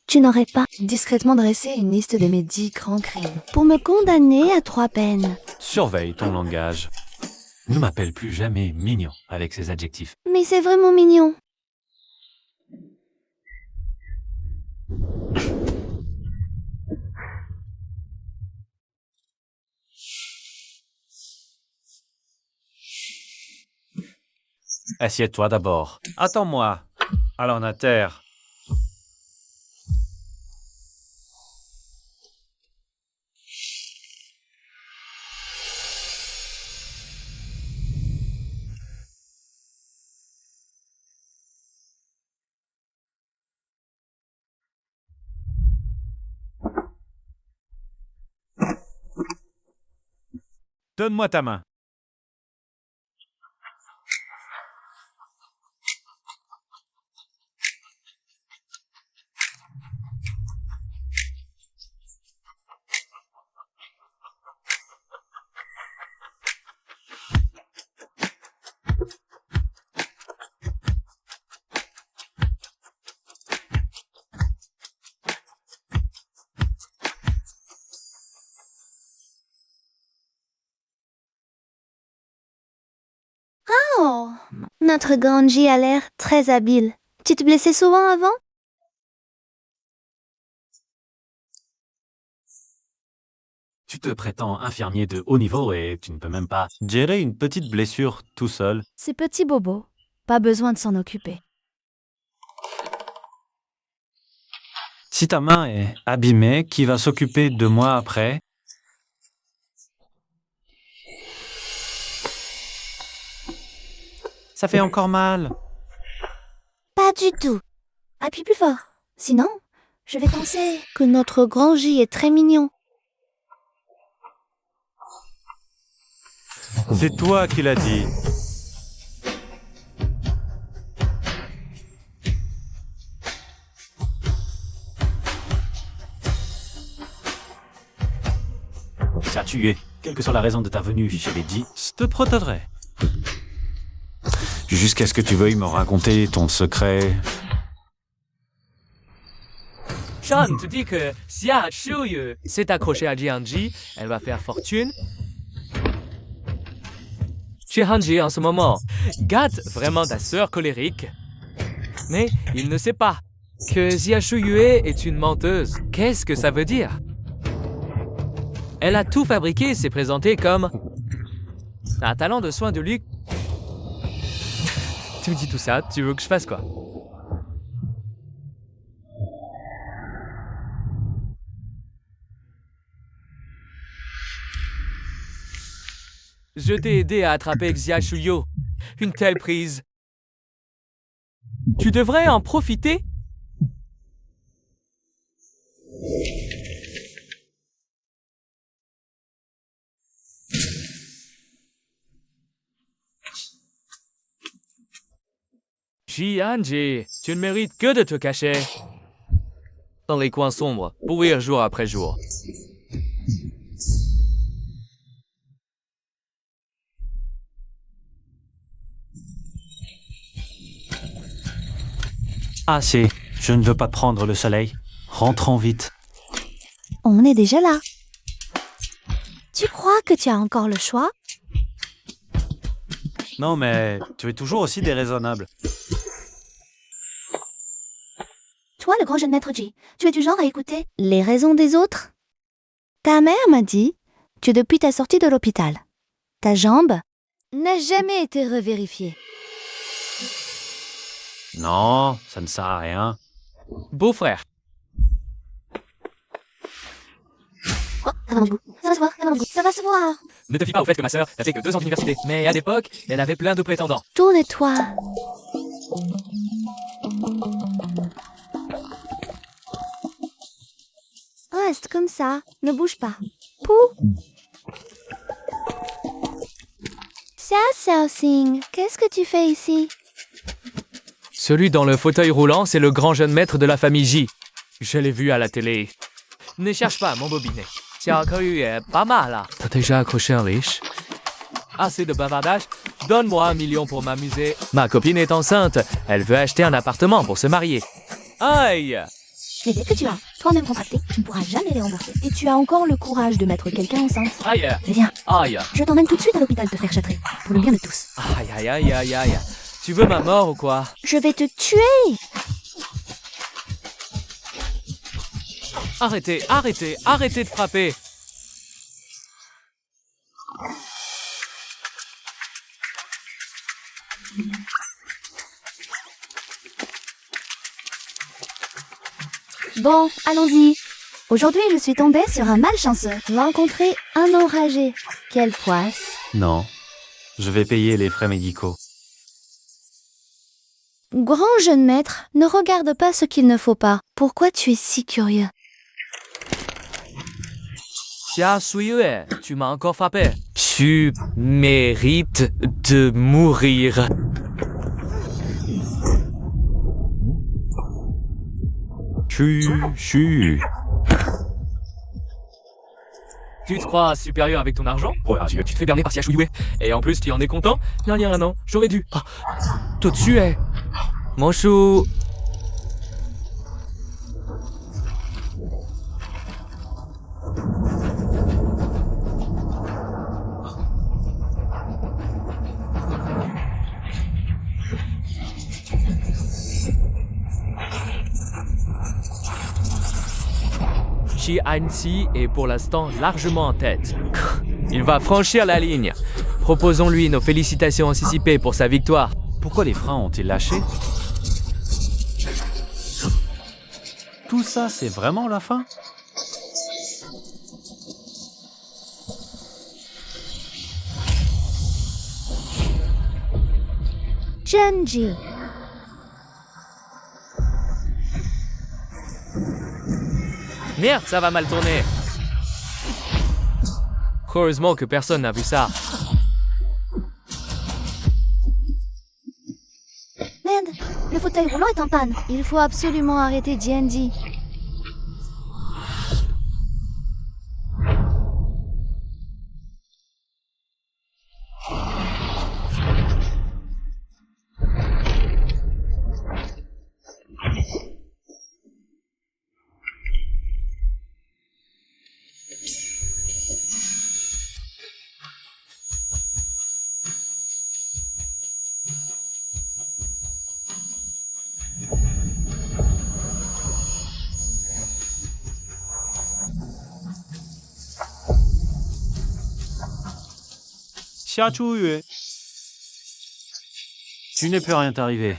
tu n'aurais pas discrètement dressé une liste de mes 10 grands crimes pour me condamner à 3 peines. Surveille ton langage. Ne m'appelle plus jamais mignon avec ces adjectifs. Mais c'est vraiment mignon. Assieds-toi d'abord. Attends-moi. Allons à terre. Donne-moi ta main. Oh, notre grand J a l'air très habile. Tu te blessais souvent avant? Tu te prétends infirmier de haut niveau et tu ne peux même pas gérer une petite blessure tout seul. C'est petit bobo. Pas besoin de s'en occuper. Si ta main est abîmée, qui va s'occuper de moi après? Ça fait encore mal. Pas du tout. Appuie plus fort. Sinon, je vais penser que notre grand J est très mignon. C'est toi qui l'as dit. Ça tu es. Quelle que soit la raison de ta venue chez les Ji, je te protégerai. Jusqu'à ce que tu veuilles me raconter ton secret. Sean te dit que Xia Shuyu s'est accrochée à Jianji, elle va faire fortune. Chez Hanji en ce moment, gâte vraiment ta sœur colérique. Mais il ne sait pas que Xia Shuyue est une menteuse. Qu'est-ce que ça veut dire? Elle a tout fabriqué et s'est présentée comme un talent de soins de luxe. Tu me dis tout ça, tu veux que je fasse quoi? Je t'ai aidé à attraper Xia Shuyo. Une telle prise. Tu devrais en profiter. Jianji, tu ne mérites que de te cacher dans les coins sombres, pourrir jour après jour. Assez. Je ne veux pas prendre le soleil. Rentrons vite. On est déjà là. Tu crois que tu as encore le choix? Non, mais tu es toujours aussi déraisonnable. Toi, le grand jeune maître J, tu es du genre à écouter les raisons des autres? Ta mère m'a dit que depuis ta sortie de l'hôpital, ta jambe n'a jamais été revérifiée. Non, ça ne sert à rien. Beau-frère. Oh, ça va manger goût. Ça va se voir, ça va manger goût. Ça va se voir. Ne te fie pas au fait que ma sœur n'a fait que 2 ans d'université. Mais à l'époque, elle avait plein de prétendants. Tourne-toi. Reste comme ça, ne bouge pas. Pou. Xiao Xing, qu'est-ce que tu fais ici? Celui dans le fauteuil roulant, c'est le grand jeune maître de la famille J. Je l'ai vu à la télé. Ne cherche pas à m'embobiner. Xia Keyu est pas mal là. T'as déjà accroché un riche? Assez de bavardage. Donne-moi 1 million pour m'amuser. Ma copine est enceinte. Elle veut acheter un appartement pour se marier. Aïe! Les dettes que tu as, toi-même contractées, tu ne pourras jamais les rembourser. Et tu as encore le courage de mettre quelqu'un enceinte. Aïe! Mais viens, Aïe! je t'emmène tout de suite à l'hôpital te faire châtrer. Pour le bien de tous. Aïe aïe aïe aïe aïe. Tu veux ma mort ou quoi? Je vais te tuer! Arrêtez, arrêtez, arrêtez de frapper! Bon, allons-y. Aujourd'hui, je suis tombée sur un malchanceux. Rencontrer un enragé. Quelle poisse. Non. Je vais payer les frais médicaux. Grand jeune maître, ne regarde pas ce qu'il ne faut pas. Pourquoi tu es si curieux? Xia Suyue, tu m'as encore frappé. Tu mérites de mourir. Chu. Tu te crois supérieur avec ton argent? Tu te fais berner par Xia Suyue. Et en plus, tu en es content? Non, j'aurais dû te tuer. Mon chou. Shi Anxi est pour l'instant largement en tête. Il va franchir la ligne. Proposons-lui nos félicitations anticipées pour sa victoire. Pourquoi les freins ont-ils lâché? Tout ça, c'est vraiment la fin? Genji. Merde, ça va mal tourner. Heureusement que personne n'a vu ça. Merde, le fauteuil roulant est en panne. Il faut absolument arrêter Jianji. Xia Chuyue. Tu ne peux rien t'arriver.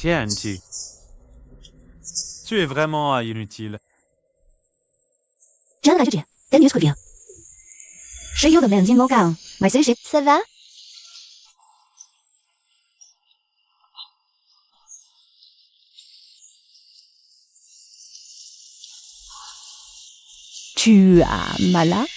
Tianji. Tu es vraiment inutile. 真的来这边，跟你 screen。谁有的眼睛我讲，买谁谁。 Ça va? Tu as mal à?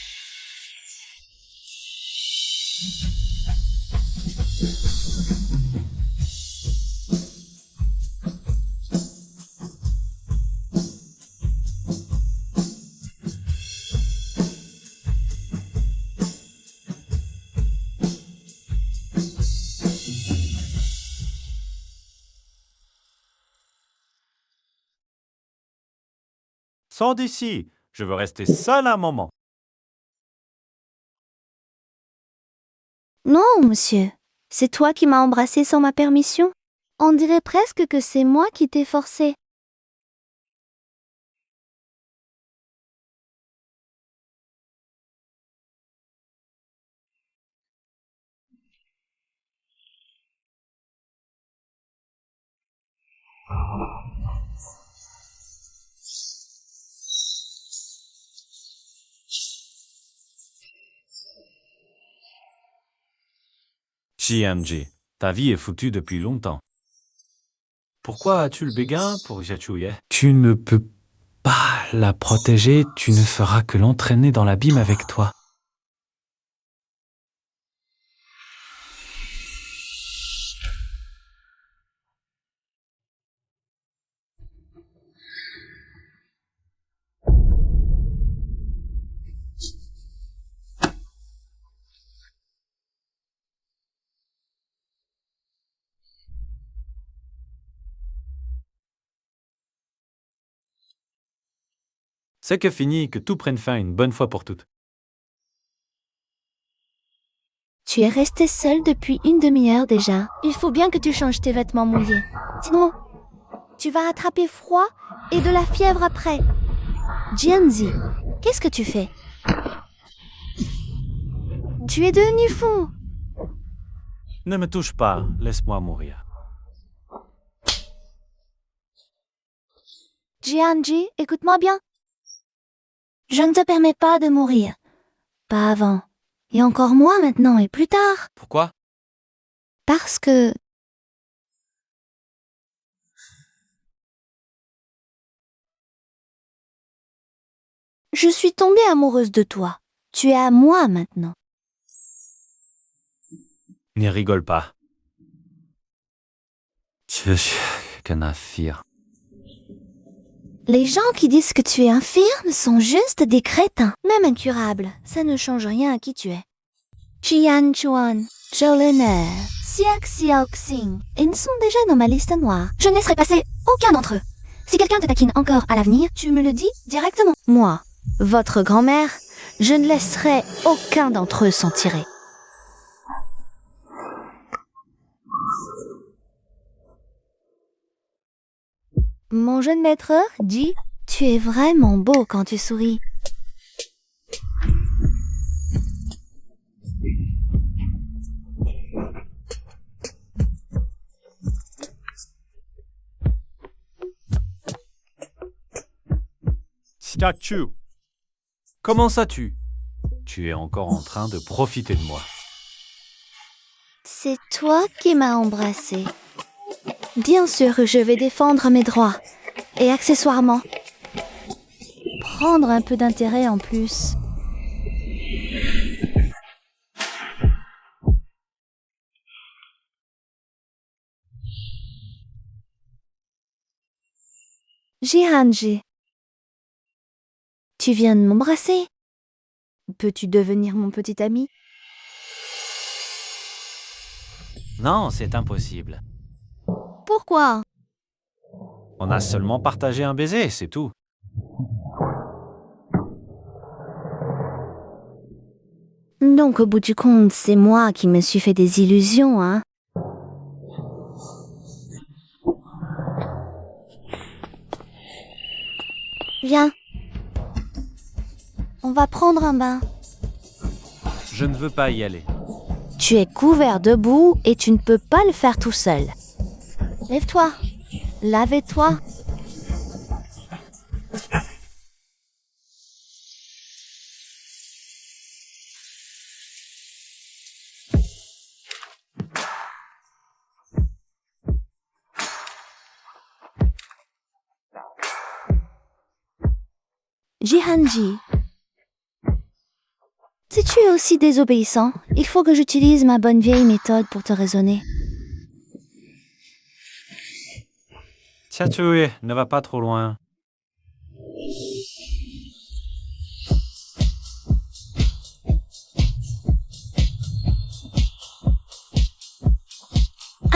Sors d'ici. Je veux rester seul un moment. Non, monsieur. C'est toi qui m'as embrassé sans ma permission. On dirait presque que c'est moi qui t'ai forcé. Jianji, ta vie est foutue depuis longtemps. Pourquoi as-tu le béguin pour Xia Chuyue? Tu ne peux pas la protéger, tu ne feras que l'entraîner dans l'abîme avec toi. C'est que fini, que tout prenne fin une bonne fois pour toutes. Tu es resté seul depuis une demi-heure déjà. Il faut bien que tu changes tes vêtements mouillés. Sinon, tu vas attraper froid et de la fièvre après. Jianzi, qu'est-ce que tu fais? Tu es devenu fou. Ne me touche pas, laisse-moi mourir. Jianji, écoute-moi bien. Je ne te permets pas de mourir. Pas avant. Et encore moins maintenant et plus tard. Pourquoi? Parce que... Je suis tombée amoureuse de toi. Tu es à moi maintenant. Ne rigole pas. Je suis qu'un infirme. Les gens qui disent que tu es infirme sont juste des crétins. Même incurable, ça ne change rien à qui tu es. Qian Chuan, Zhou Lener, Xiao Xiaoxing, ils sont déjà dans ma liste noire. Je ne laisserai passer aucun d'entre eux. Si quelqu'un te taquine encore à l'avenir, tu me le dis directement. Moi, votre grand-mère, je ne laisserai aucun d'entre eux s'en tirer. Mon jeune maître dit, Tu es vraiment beau quand tu souris. Chachu. Comment ça tu? Tu es encore en train de profiter de moi. C'est toi qui m'as embrassé. Bien sûr, je vais défendre mes droits. Et accessoirement, prendre un peu d'intérêt en plus. Jihanji, tu viens de m'embrasser. Peux-tu devenir mon petit ami? Non, c'est impossible. Pourquoi? On a seulement partagé un baiser, c'est tout. Donc au bout du compte, c'est moi qui me suis fait des illusions, hein? Viens. On va prendre un bain. Je ne veux pas y aller. Tu es couvert de boue et tu ne peux pas le faire tout seul. Lève-toi. Lave-toi. Jihanji, si tu es aussi désobéissant, il faut que j'utilise ma bonne vieille méthode pour te raisonner. Chachu, ne va pas trop loin.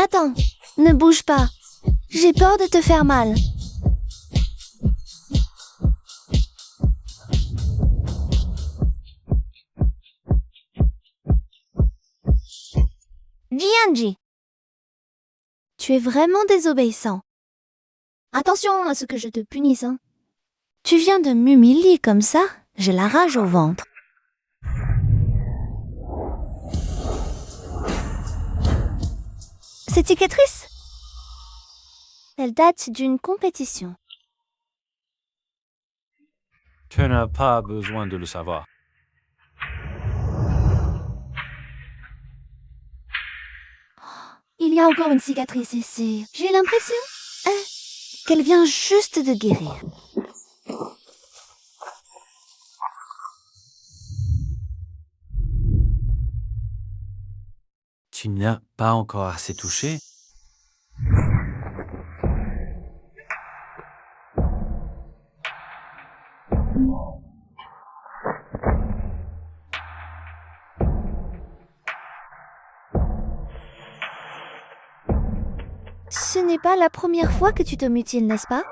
Attends, ne bouge pas. J'ai peur de te faire mal. Jianji, tu es vraiment désobéissant. Attention à ce que je te punisse, hein. Tu viens de m'humilier comme ça, j'ai la rage au ventre. Cette cicatrice, elle date d'une compétition. Tu n'as pas besoin de le savoir. Il y a encore une cicatrice ici. J'ai l'impression qu'elle vient juste de guérir. Tu n'as pas encore assez touché? Ce n'est pas la première fois que tu te mutiles, n'est-ce pas?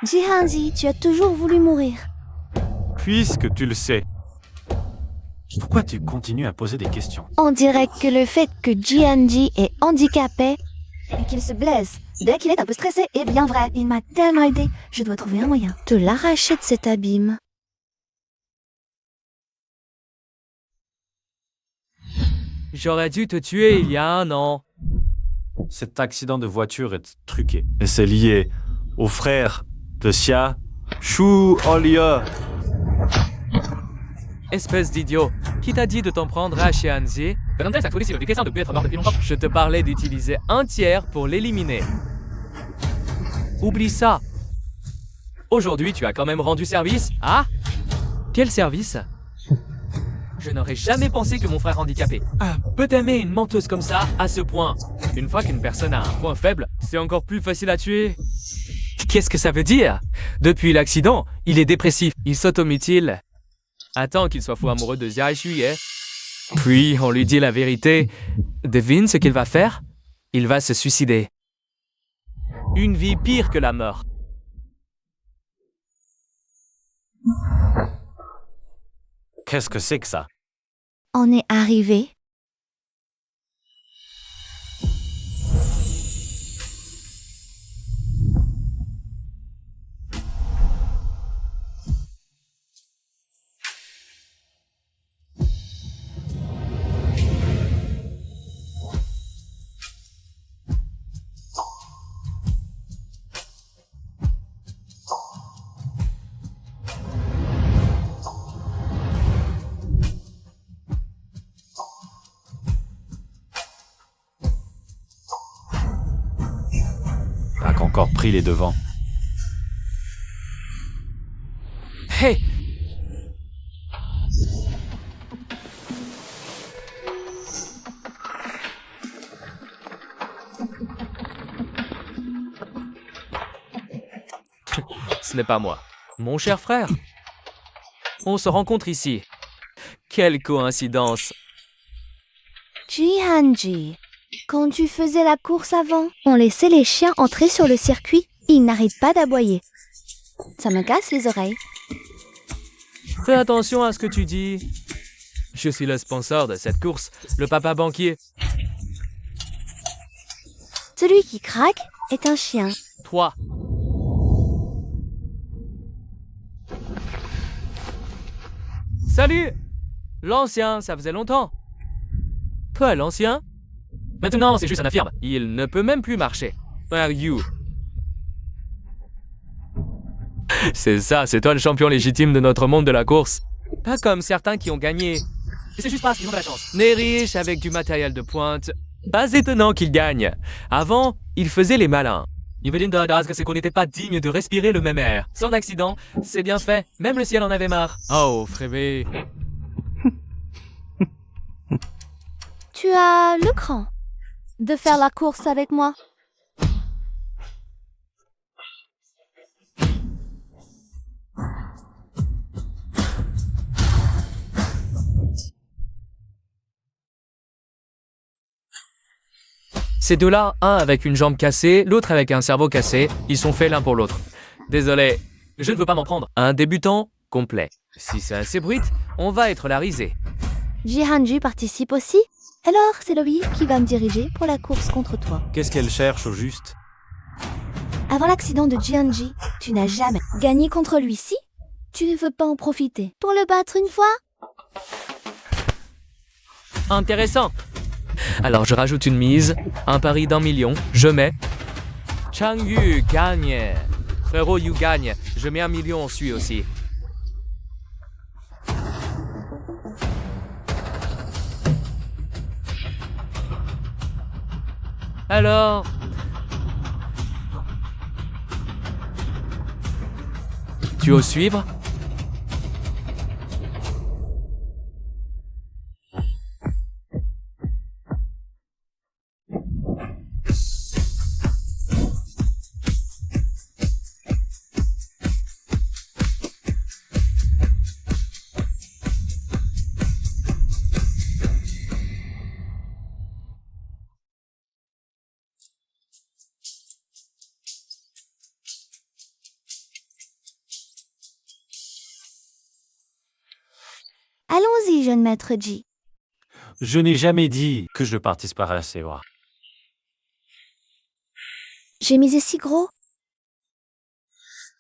Jihanji, tu as toujours voulu mourir. Puisque tu le sais. Pourquoi tu continues à poser des questions? On dirait que le fait que Jihanji est handicapé et qu'il se blesse dès qu'il est un peu stressé est bien vrai. Il m'a tellement aidé. Je dois trouver un moyen de l'arracher de cet abîme. J'aurais dû te tuer il y a 1 an. Cet accident de voiture est truqué. Et c'est lié au frère de Xia, Shu Olia. Espèce d'idiot. Qui t'a dit de t'en prendre à Xianzi? Je te parlais d'utiliser un tiers pour l'éliminer. Oublie ça. Aujourd'hui, tu as quand même rendu service. Ah? Quel service? Je n'aurais jamais pensé que mon frère handicapé peut aimer une menteuse comme ça, à ce point. Une fois qu'une personne a un point faible, c'est encore plus facile à tuer. Qu'est-ce que ça veut dire? Depuis l'accident, il est dépressif. Il s'automutile. Attends qu'il soit fou amoureux de Xia Xuye. Puis, on lui dit la vérité. Devine ce qu'il va faire? Il va se suicider. Une vie pire que la mort. Qu'est-ce que c'est que ça? On est arrivé. pris les devants. Hé! Ce n'est pas moi. Mon cher frère. On se rencontre ici. Quelle coïncidence. Jihanji, quand tu faisais la course avant, on laissait les chiens entrer sur le circuit. Ils n'arrêtent pas d'aboyer. Ça me casse les oreilles. Fais attention à ce que tu dis. Je suis le sponsor de cette course, le papa banquier. Celui qui craque est un chien. Toi. Salut! L'ancien, ça faisait longtemps. Toi, l'ancien? Maintenant, c'est juste un infirme. Il ne peut même plus marcher. Where are you? C'est ça, c'est toi le champion légitime de notre monde de la course. Pas comme certains qui ont gagné. C'est juste parce qu'ils ont de la chance. Né riche avec du matériel de pointe. Pas étonnant qu'ils gagnent. Avant, ils faisaient les malins. Ils veulent dire que c'est qu'on n'était pas digne de respirer le même air. Sans accident, c'est bien fait. Même le ciel en avait marre. Oh, frébé. Tu as le cran de faire la course avec moi. Ces deux-là, un avec une jambe cassée, l'autre avec un cerveau cassé, ils sont faits l'un pour l'autre. Désolé, je ne veux pas m'en prendre. Un débutant complet. Si c'est assez brut, on va être la risée. Jihanji participe aussi. Alors, c'est lui qui va me diriger pour la course contre toi. Qu'est-ce qu'elle cherche au juste? Avant l'accident de Jihanji, tu n'as jamais gagné contre lui. Si tu ne veux pas en profiter pour le battre une fois? Intéressant. Alors je rajoute une mise, un pari d'1 million, je mets. Changyu gagne. Frérot, you gagne. Je mets 1 million, on suit aussi. Alors... Tu oses suivre? Allons-y, jeune maître Ji. Je n'ai jamais dit que je participerais à ces voix. J'ai misé si gros.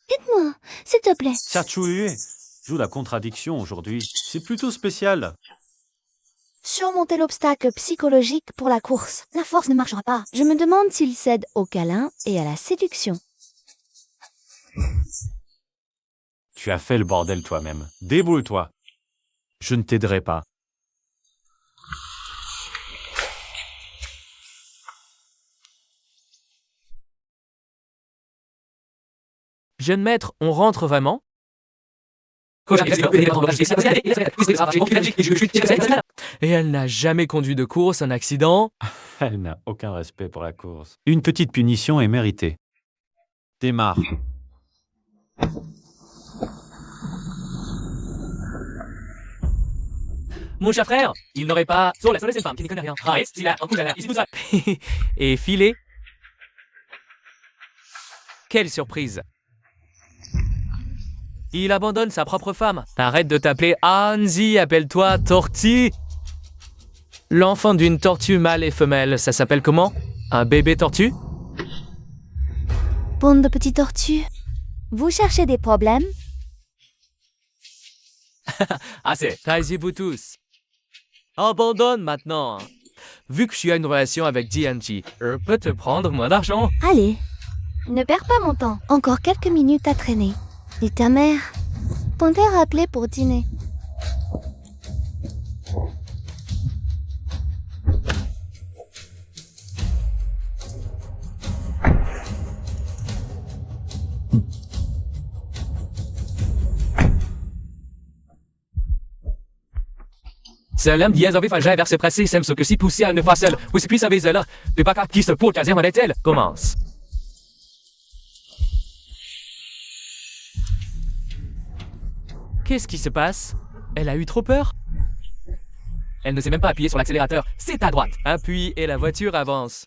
Dites-moi, s'il te plaît. Xiaoyue joue la contradiction aujourd'hui. C'est plutôt spécial. Surmonter l'obstacle psychologique pour la course. La force ne marchera pas. Je me demande s'il cède au câlin et à la séduction. Tu as fait le bordel toi-même. Débrouille-toi. Je ne t'aiderai pas. Jeune maître, on rentre vraiment? Et elle n'a jamais conduit de course, un accident? Elle n'a aucun respect pour la course. Une petite punition est méritée. Démarre. Mon cher frère, il n'aurait pas... c'est une femme qui n'y connaît rien. Et filé? Quelle surprise! Il abandonne sa propre femme. Arrête de t'appeler Hanzi, appelle-toi Torti. L'enfant d'une tortue mâle et femelle, ça s'appelle comment? Un bébé tortue? Bande de petites tortues. Vous cherchez des problèmes? Assez. Taisez-vous tous. Abandonne maintenant. Vu que je suis à une relation avec DNG, je peux te prendre moins d'argent. Allez, ne perds pas mon temps. Encore quelques minutes à traîner. Et ta mère? Ton père a appelé pour dîner. Selam diez ave fajai vers se presser, sem ce que si poussi al ne facel. Oui, c'est plus savez là. De pas qui se pour quasi elle commence. Qu'est-ce qui se passe? Elle a eu trop peur? Elle ne s'est même pas appuyée sur l'accélérateur. C'est à droite. Appuie et la voiture avance.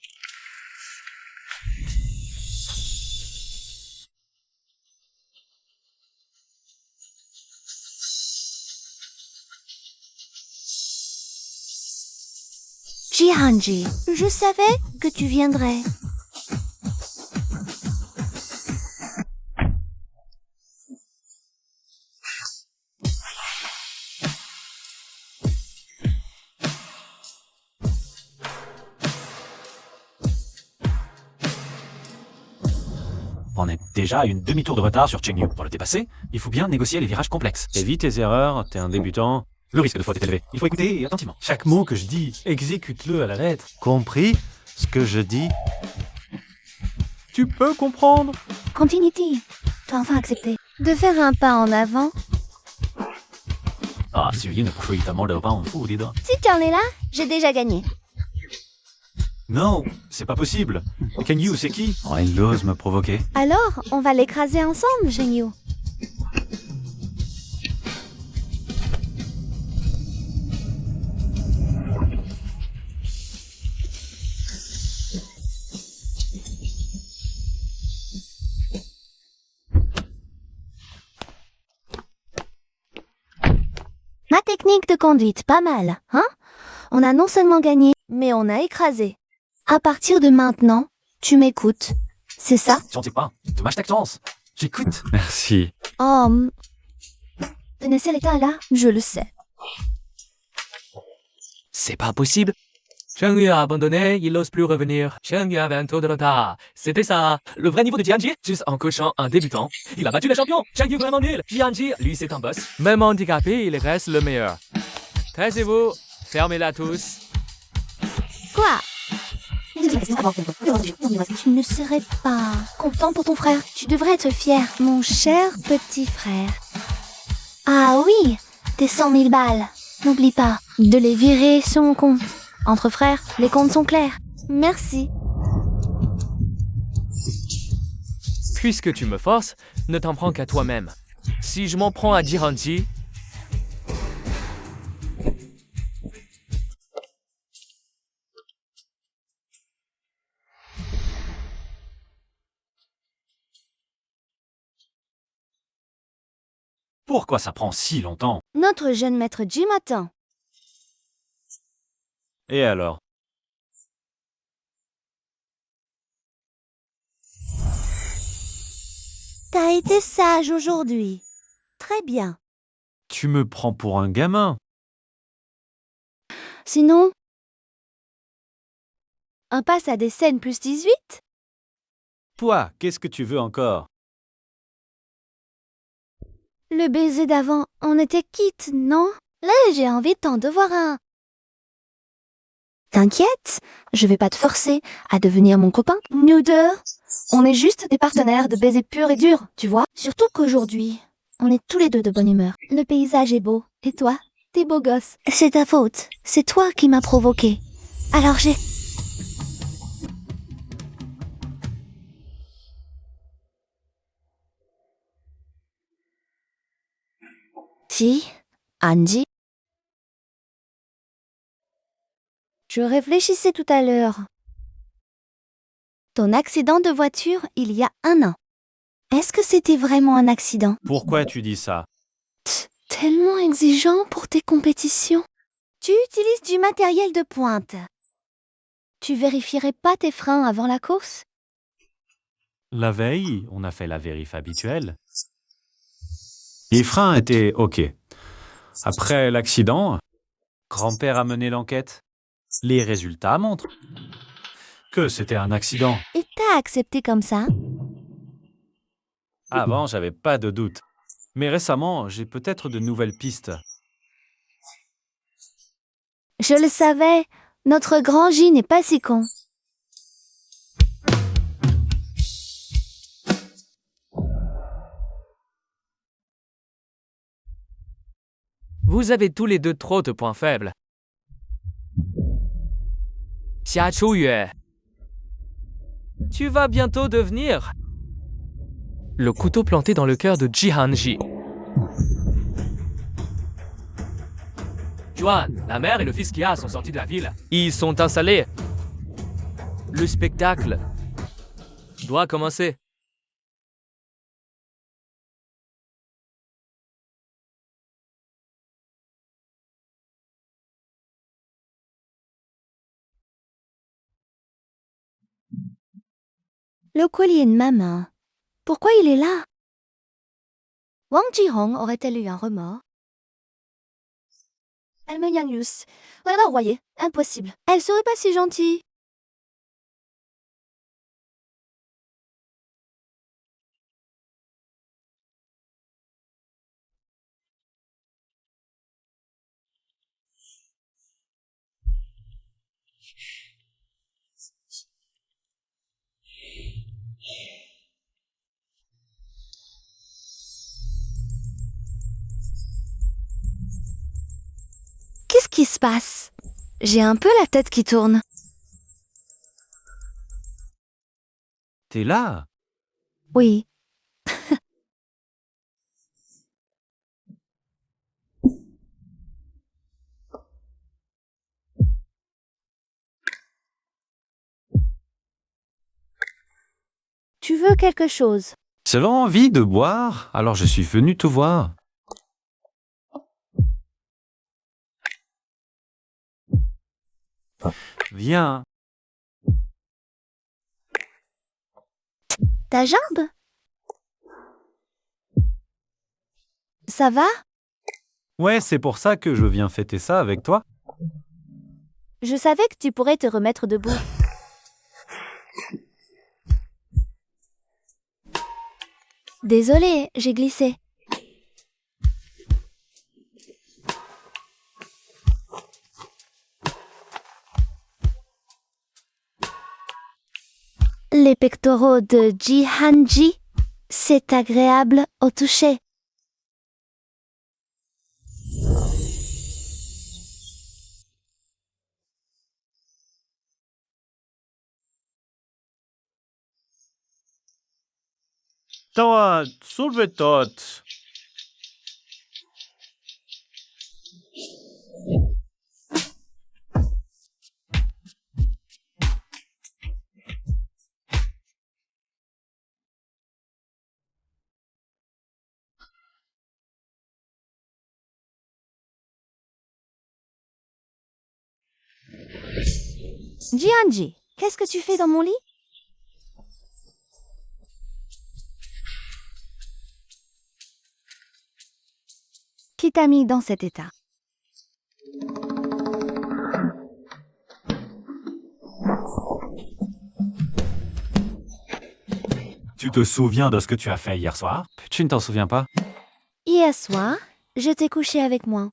Jihanji, je savais que tu viendrais. On est déjà à une demi-tour de retard sur Chengyu. Pour le dépasser, il faut bien négocier les virages complexes. Évite tes erreurs, t'es un débutant. Le risque de faute est élevé. Il faut écouter attentivement. Chaque mot que je dis, exécute-le à la lettre. Compris ce que je dis? Tu peux comprendre? Continuity, t'as enfin accepté de faire un pas en avant. Ah, si ne prie tellement de pas en fou, dis donc. Si tu en es là, j'ai déjà gagné. Non, c'est pas possible. Chengyu, c'est qui? Oh, il ose me provoquer. Alors, on va l'écraser ensemble, Genyu. Ma technique de conduite, pas mal, hein? On a non seulement gagné, mais on a écrasé. À partir de maintenant, tu m'écoutes. C'est ça? J'en sais pas. Dommage ta chance. J'écoute. Merci. Oh, tenez cet état-là, je le sais. C'est pas possible. Chengyu a abandonné, il n'ose plus revenir. Chengyu avait un tour de retard. C'était ça. Le vrai niveau de Jianji, juste en coachant un débutant. Il a battu le champion. Chengyu vraiment nul. Jianji, lui, c'est un boss. Même handicapé, il reste le meilleur. Taisez-vous. Fermez-la tous. Quoi? Tu ne serais pas content pour ton frère. Tu devrais être fier, mon cher petit frère. Ah oui, tes 100 000 balles. N'oublie pas de les virer sur mon compte. Entre frères, les comptes sont clairs. Merci. Puisque tu me forces, ne t'en prends qu'à toi-même. Si je m'en prends à Jihanji, Pourquoi ça prend si longtemps? Notre jeune maître Jim attend. Et alors? T'as été sage aujourd'hui. Très bien. Tu me prends pour un gamin. Sinon, on passe à des scènes plus 18? Toi, qu'est-ce que tu veux encore? Le baiser d'avant, on était quitte, non? Là, j'ai envie de t'en devoir un. T'inquiète, je vais pas te forcer à devenir mon copain. Nous deux, on est juste des partenaires de baiser pur et dur, tu vois? Surtout qu'aujourd'hui, on est tous les deux de bonne humeur. Le paysage est beau. Et toi, t'es beau gosse. C'est ta faute. C'est toi qui m'as provoqué. Alors j'ai... Andy. Je réfléchissais tout à l'heure. Ton accident de voiture il y a 1 an. Est-ce que c'était vraiment un accident? Pourquoi tu dis ça? Tellement exigeant pour tes compétitions. Tu utilises du matériel de pointe. Tu vérifierais pas tes freins avant la course? La veille, on a fait la vérif habituelle. Les freins étaient OK. Après l'accident, grand-père a mené l'enquête. Les résultats montrent que c'était un accident. Et t'as accepté comme ça? Avant, j'avais pas de doute. Mais récemment, j'ai peut-être de nouvelles pistes. Je le savais, notre grand J n'est pas si con. vous avez tous les deux trop de points faibles. Xia Chuyue. Tu vas bientôt devenir le couteau planté dans le cœur de Jihanji. Juan, la mère et le fils Kia sont sortis de la ville. Ils sont installés. Le spectacle doit commencer. Le collier de ma main. Pourquoi il est là? Wang Jihong aurait-elle eu un remords? Elle me Yangus. Voilà, voyez, impossible. Elle serait pas si gentille. Qu'est-ce qui se passe? J'ai un peu la tête qui tourne. T'es là? Oui. Tu veux quelque chose? J'avais envie de boire, alors je suis venu te voir. Viens. Ta jambe? Ça va? Ouais, c'est pour ça que je viens fêter ça avec toi. Je savais que tu pourrais te remettre debout. Désolée, j'ai glissé. Les pectoraux de Jihanji, c'est agréable au toucher. Toi, soulevé tot. Jihanji, qu'est-ce que tu fais dans mon lit? Qui t'a mis dans cet état? Tu te souviens de ce que tu as fait hier soir? Tu ne t'en souviens pas? Hier soir, je t'ai couché avec moi.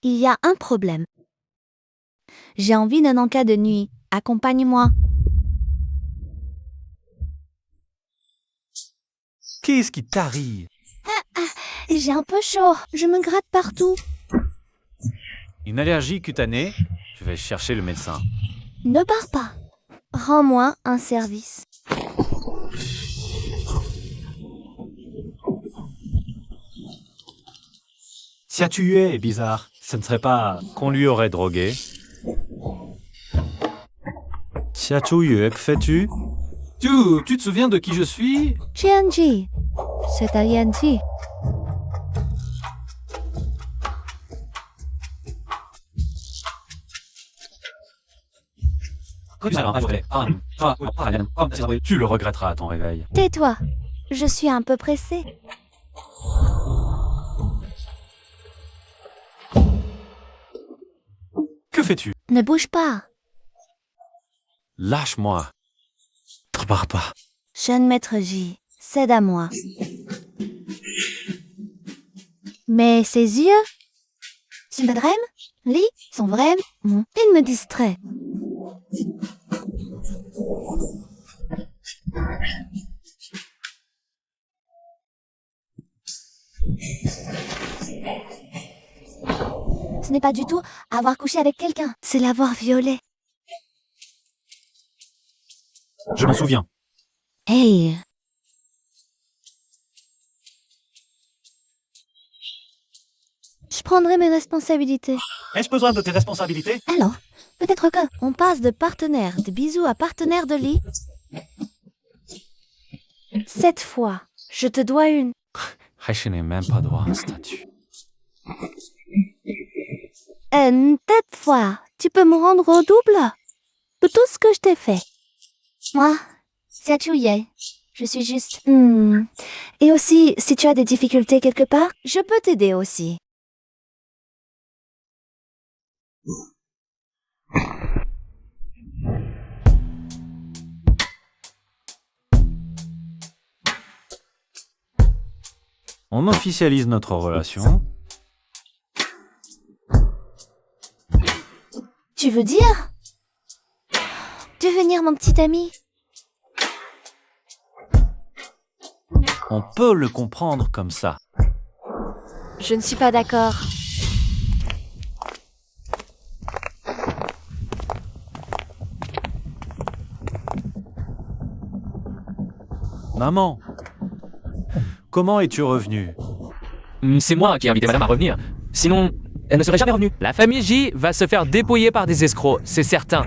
Il y a un problème. J'ai envie d'un encas de nuit. Accompagne-moi. Qu'est-ce qui t'arrive? J'ai un peu chaud. Je me gratte partout. Une allergie cutanée? Je vais chercher le médecin. Ne pars pas. Rends-moi un service. Xia Chuyue est bizarre. Ce ne serait pas qu'on lui aurait drogué? Xia Chuyue, que fais-tu? Tu te souviens de qui je suis? Jianji, c'est à Yanji. Tu le regretteras à ton réveil. Tais-toi. Je suis un peu pressée. Que fais-tu? Ne bouge pas. Lâche-moi. Ne pars pas. Jeune maître J, cède à moi. Mais ses yeux? Sindadrem? Li? Sont vraiment? Il me distrait. Ce n'est pas du tout avoir couché avec quelqu'un, c'est l'avoir violé. Je m'en souviens. Hey. Je prendrai mes responsabilités. Ai-je besoin de tes responsabilités? Alors, peut-être que on passe de partenaire de bisous à partenaire de lit. Cette fois, je te dois une. Je n'ai même pas droit à un statut. Cette fois, tu peux me rendre au double de tout ce que je t'ai fait. Moi, c'est Chouye. Je suis juste. Et aussi, si tu as des difficultés quelque part, je peux t'aider aussi. On officialise notre relation. Tu veux dire devenir mon petit ami? On peut le comprendre comme ça. Je ne suis pas d'accord. Maman, comment es-tu revenue? C'est moi qui ai invité madame à revenir. Sinon, elle ne serait jamais revenue. La famille J va se faire dépouiller par des escrocs, c'est certain.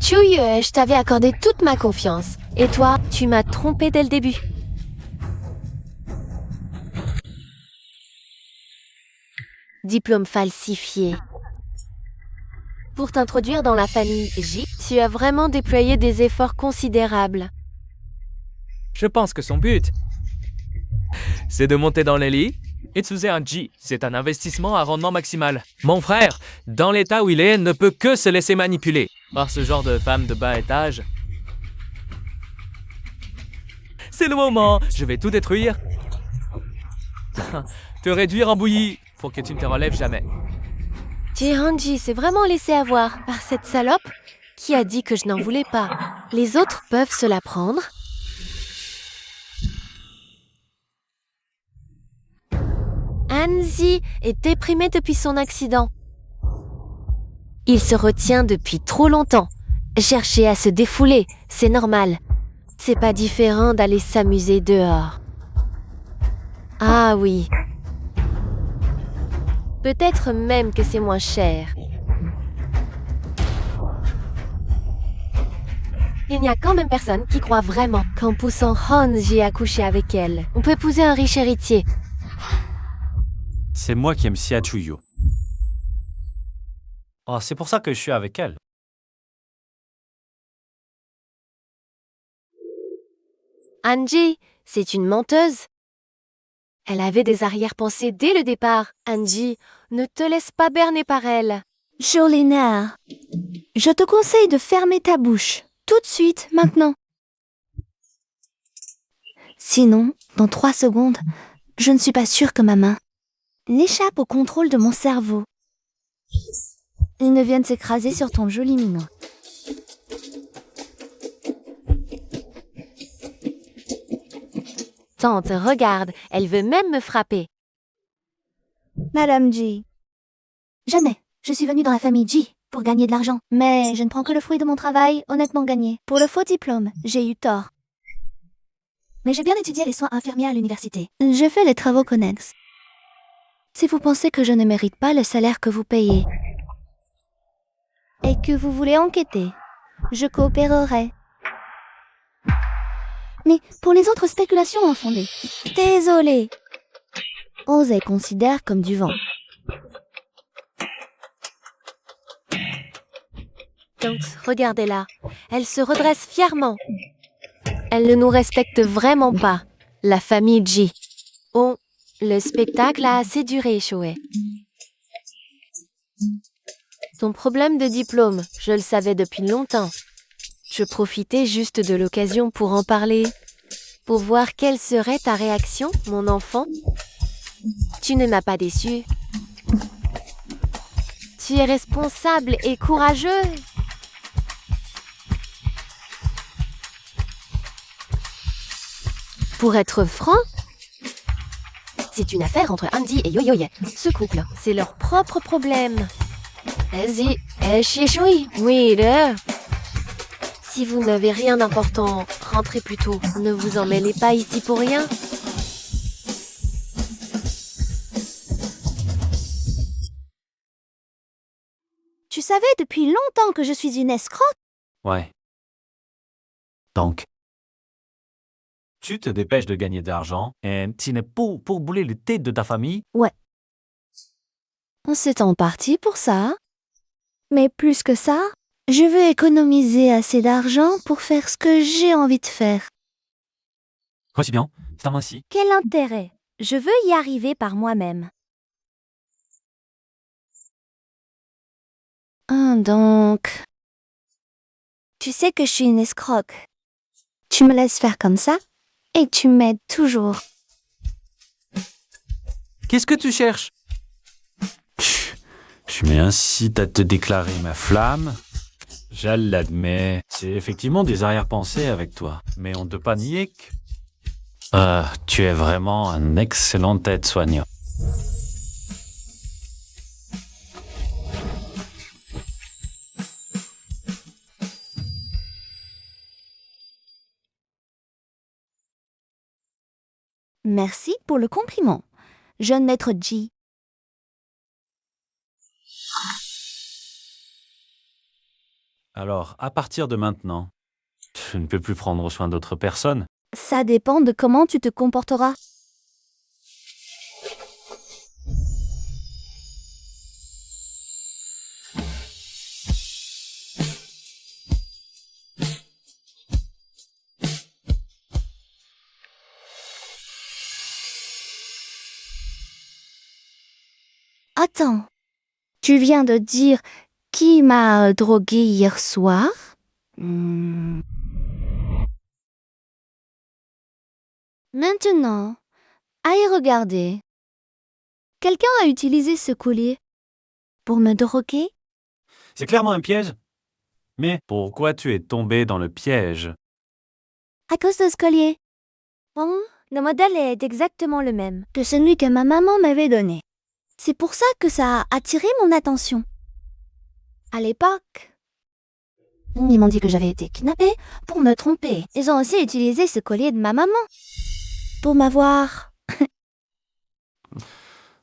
Chouye, je t'avais accordé toute ma confiance. Et toi, tu m'as trompé dès le début. Diplôme falsifié. Pour t'introduire dans la famille J, tu as vraiment déployé des efforts considérables. Je pense que son but, c'est de monter dans les lits et de se faire un G. C'est un investissement à rendement maximal. Mon frère, dans l'état où il est, ne peut que se laisser manipuler par ce genre de femme de bas étage. C'est le moment, je vais tout détruire. Te réduire en bouillie pour que tu ne te relèves jamais. Jihanji s'est vraiment laissé avoir par cette salope qui a dit que je n'en voulais pas. Les autres peuvent se la prendre. Hanzi est déprimé depuis son accident. Il se retient depuis trop longtemps. Chercher à se défouler, c'est normal. C'est pas différent d'aller s'amuser dehors. Ah oui. Peut-être même que c'est moins cher. Il n'y a quand même personne qui croit vraiment qu'en poussant Hanji à coucher avec elle, on peut épouser un riche héritier. C'est moi qui aime Sia Chuyo. Oh, c'est pour ça que je suis avec elle. Angie, c'est une menteuse. Elle avait des arrière-pensées dès le départ. Angie, ne te laisse pas berner par elle. Jolina, je te conseille de fermer ta bouche. Tout de suite, maintenant. Sinon, dans 3 secondes, je ne suis pas sûre que ma main n'échappe au contrôle de mon cerveau. Il ne vienne s'écraser sur ton joli minon. Tante, regarde, elle veut même me frapper. Madame G. Jamais. Je suis venue dans la famille G pour gagner de l'argent. Mais je ne prends que le fruit de mon travail honnêtement gagné. Pour le faux diplôme, j'ai eu tort. Mais j'ai bien étudié les soins infirmiers à l'université. Je fais les travaux connexes. Si vous pensez que je ne mérite pas le salaire que vous payez et que vous voulez enquêter, je coopérerai. Mais pour les autres spéculations infondées, désolé. Osez considère comme du vent. Donc, regardez-la. Elle se redresse fièrement. Elle ne nous respecte vraiment pas, la famille G. Oh, le spectacle a assez duré, Shoei. Ton problème de diplôme, je le savais depuis longtemps. Je profitais juste de l'occasion pour en parler. Pour voir quelle serait ta réaction, mon enfant. Tu ne m'as pas déçu. Tu es responsable et courageux. Pour être franc, c'est une affaire entre Andy et Yo-Yo. Ce couple, c'est leur propre problème. Vas-y, oui, là. Si vous n'avez rien d'important, rentrez plus tôt. Ne vous en mêlez pas ici pour rien. Tu savais depuis longtemps que je suis une escroque? Ouais. Donc, tu te dépêches de gagner de l'argent et tu n'es pas pour bouler les têtes de ta famille. C'est en partie pour ça. Mais plus que ça, je veux économiser assez d'argent pour faire ce que j'ai envie de faire. Voici bien, c'est à moi aussi. Quel intérêt? Je veux y arriver par moi-même. Donc... Tu sais que je suis une escroque. Tu me laisses faire comme ça et tu m'aides toujours. Qu'est-ce que tu cherches? Je m'incite à te déclarer ma flamme. Je l'admets. C'est effectivement des arrière-pensées avec toi. Mais on ne peut pas nier que... tu es vraiment un excellent aide-soignant. Merci pour le compliment, jeune maître G. Alors, à partir de maintenant, tu ne peux plus prendre soin d'autres personnes. Ça dépend de comment tu te comporteras. Attends, tu viens de dire qui m'a drogué hier soir? Maintenant, à y regarder. Quelqu'un a utilisé ce collier pour me droguer? C'est clairement un piège. Mais pourquoi tu es tombé dans le piège? À cause de ce collier. Bon, le modèle est exactement le même que celui que ma maman m'avait donné. C'est pour ça que ça a attiré mon attention. À l'époque, ils m'ont dit que j'avais été kidnappée pour me tromper. Ils ont aussi utilisé ce collier de ma maman pour m'avoir.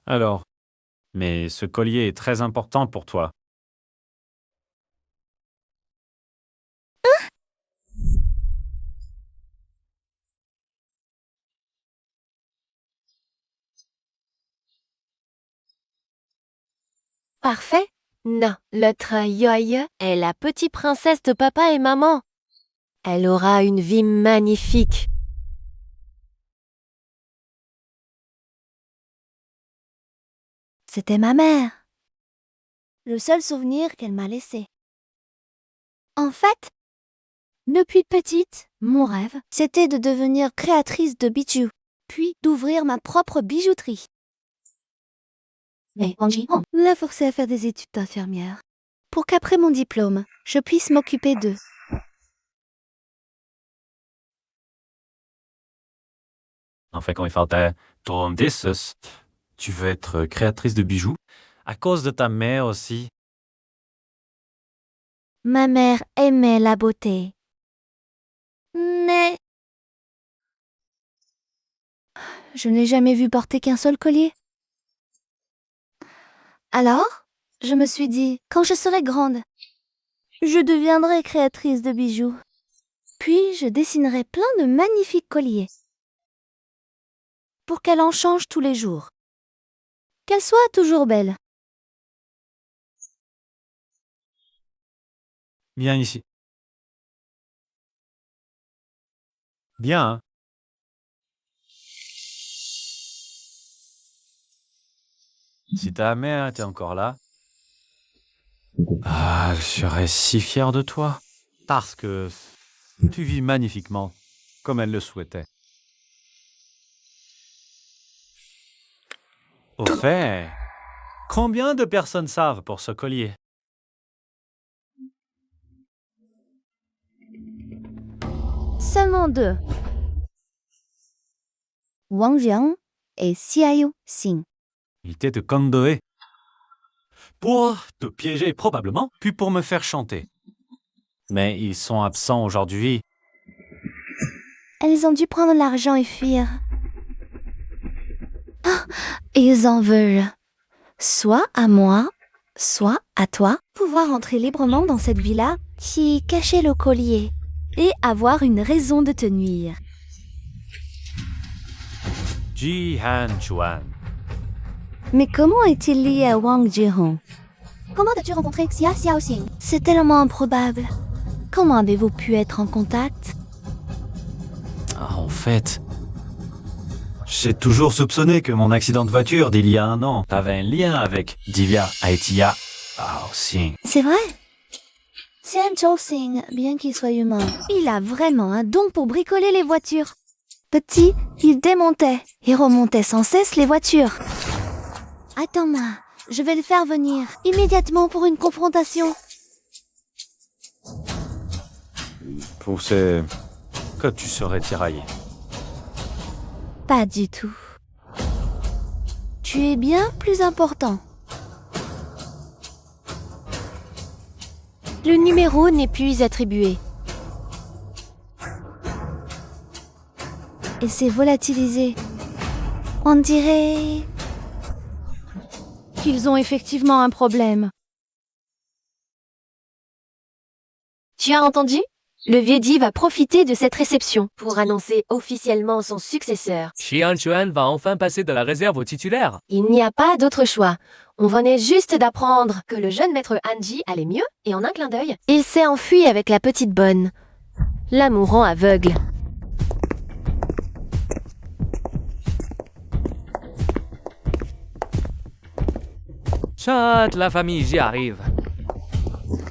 Alors, mais ce collier est très important pour toi. Parfait. Non, l'autre Yo-Yo est la petite princesse de papa et maman. Elle aura une vie magnifique. C'était ma mère. Le seul souvenir qu'elle m'a laissé. En fait, depuis petite, mon rêve, c'était de devenir créatrice de bijoux, puis d'ouvrir ma propre bijouterie. Mais Angie l'a forcée à faire des études d'infirmière, pour qu'après mon diplôme, je puisse m'occuper d'eux. En fait, quand il fallait ton dessus, tu veux être créatrice de bijoux à cause de ta mère aussi. Ma mère aimait la beauté. Mais je n'ai jamais vu porter qu'un seul collier. Alors, je me suis dit, quand je serai grande, je deviendrai créatrice de bijoux. Puis je dessinerai plein de magnifiques colliers. Pour qu'elle en change tous les jours. Qu'elle soit toujours belle. Viens ici. Bien, hein? Si ta mère était encore là, je serais si fier de toi. Parce que tu vis magnifiquement, comme elle le souhaitait. Au fait, Combien de personnes savent pour ce collier? Seulement 2. Wang Jiang et Xiao Xing. Ils étaient de Kandoé. Pour te piéger probablement, puis pour me faire chanter. Mais ils sont absents aujourd'hui. Elles ont dû prendre l'argent et fuir. Ah, ils en veulent. Soit à moi, soit à toi. Pouvoir entrer librement dans cette villa qui cachait le collier et avoir une raison de te nuire. Ji Han Chuan. Mais comment est-il lié à Wang Jihong? Comment as-tu rencontré Xia Xiaoxing? C'est tellement improbable. Comment avez-vous pu être en contact? En fait, j'ai toujours soupçonné que mon accident de voiture d'il y a 1 an avait un lien avec Divya Aitia Xing. C'est vrai? Xian Zhouxing, bien qu'il soit humain, il a vraiment un don pour bricoler les voitures. Petit, il démontait et remontait sans cesse les voitures. Attends-moi, je vais le faire venir immédiatement pour une confrontation. Pensais que tu serais tiraillé. Pas du tout. Tu es bien plus important. Le numéro n'est plus attribué. Et c'est volatilisé. On dirait qu'ils ont effectivement un problème. Tu as entendu? Le vieux Di va profiter de cette réception pour annoncer officiellement son successeur. Xian Chuan va enfin passer de la réserve au titulaire. Il n'y a pas d'autre choix. On venait juste d'apprendre que le jeune maître Hanji allait mieux et en un clin d'œil, il s'est enfui avec la petite bonne. L'amour rend aveugle. Chat, la famille, j'y arrive.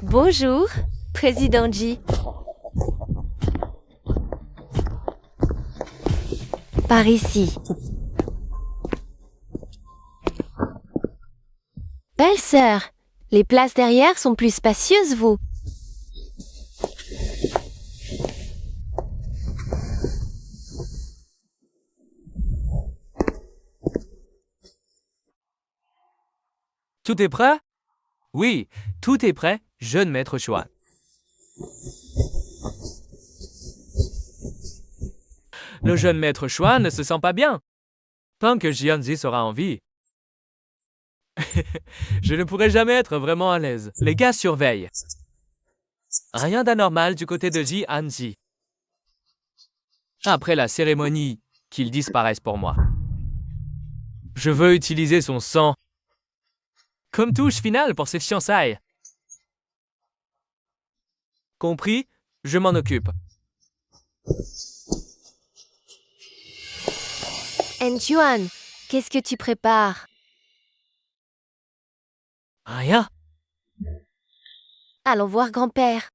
Bonjour, président Ji. Par ici. Belle sœur, les places derrière sont plus spacieuses, vous. Tout est prêt? Oui, tout est prêt, jeune maître Chuan. Le jeune maître Chuan ne se sent pas bien. Tant que Jianzi sera en vie. Je ne pourrai jamais être vraiment à l'aise. Les gars surveillent. Rien d'anormal du côté de Ji Hanji. Après la cérémonie, qu'il disparaisse pour moi. Je veux utiliser son sang comme touche finale pour ses fiançailles. Compris? Je m'en occupe. Chuan, qu'est-ce que tu prépares? Rien. Allons voir grand-père.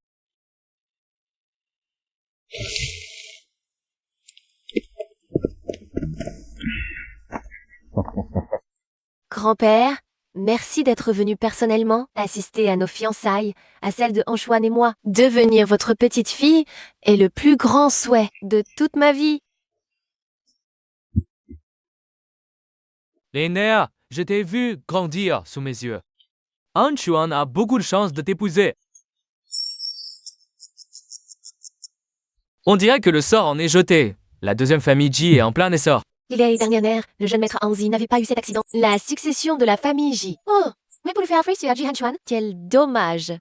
Grand-père, merci d'être venu personnellement assister à nos fiançailles, à celles de Anchuan et moi. Devenir votre petite fille est le plus grand souhait de toute ma vie. Lénéa, je t'ai vu grandir sous mes yeux. Anchuan a beaucoup de chance de t'épouser. On dirait que le sort en est jeté. La deuxième famille Ji est en plein essor. Il y a l'année dernière, le jeune maître Hanzi n'avait pas eu cet accident. La succession de la famille Ji. Oh, mais pour le faire après, c'est à Ji Hanchuan. Quel dommage.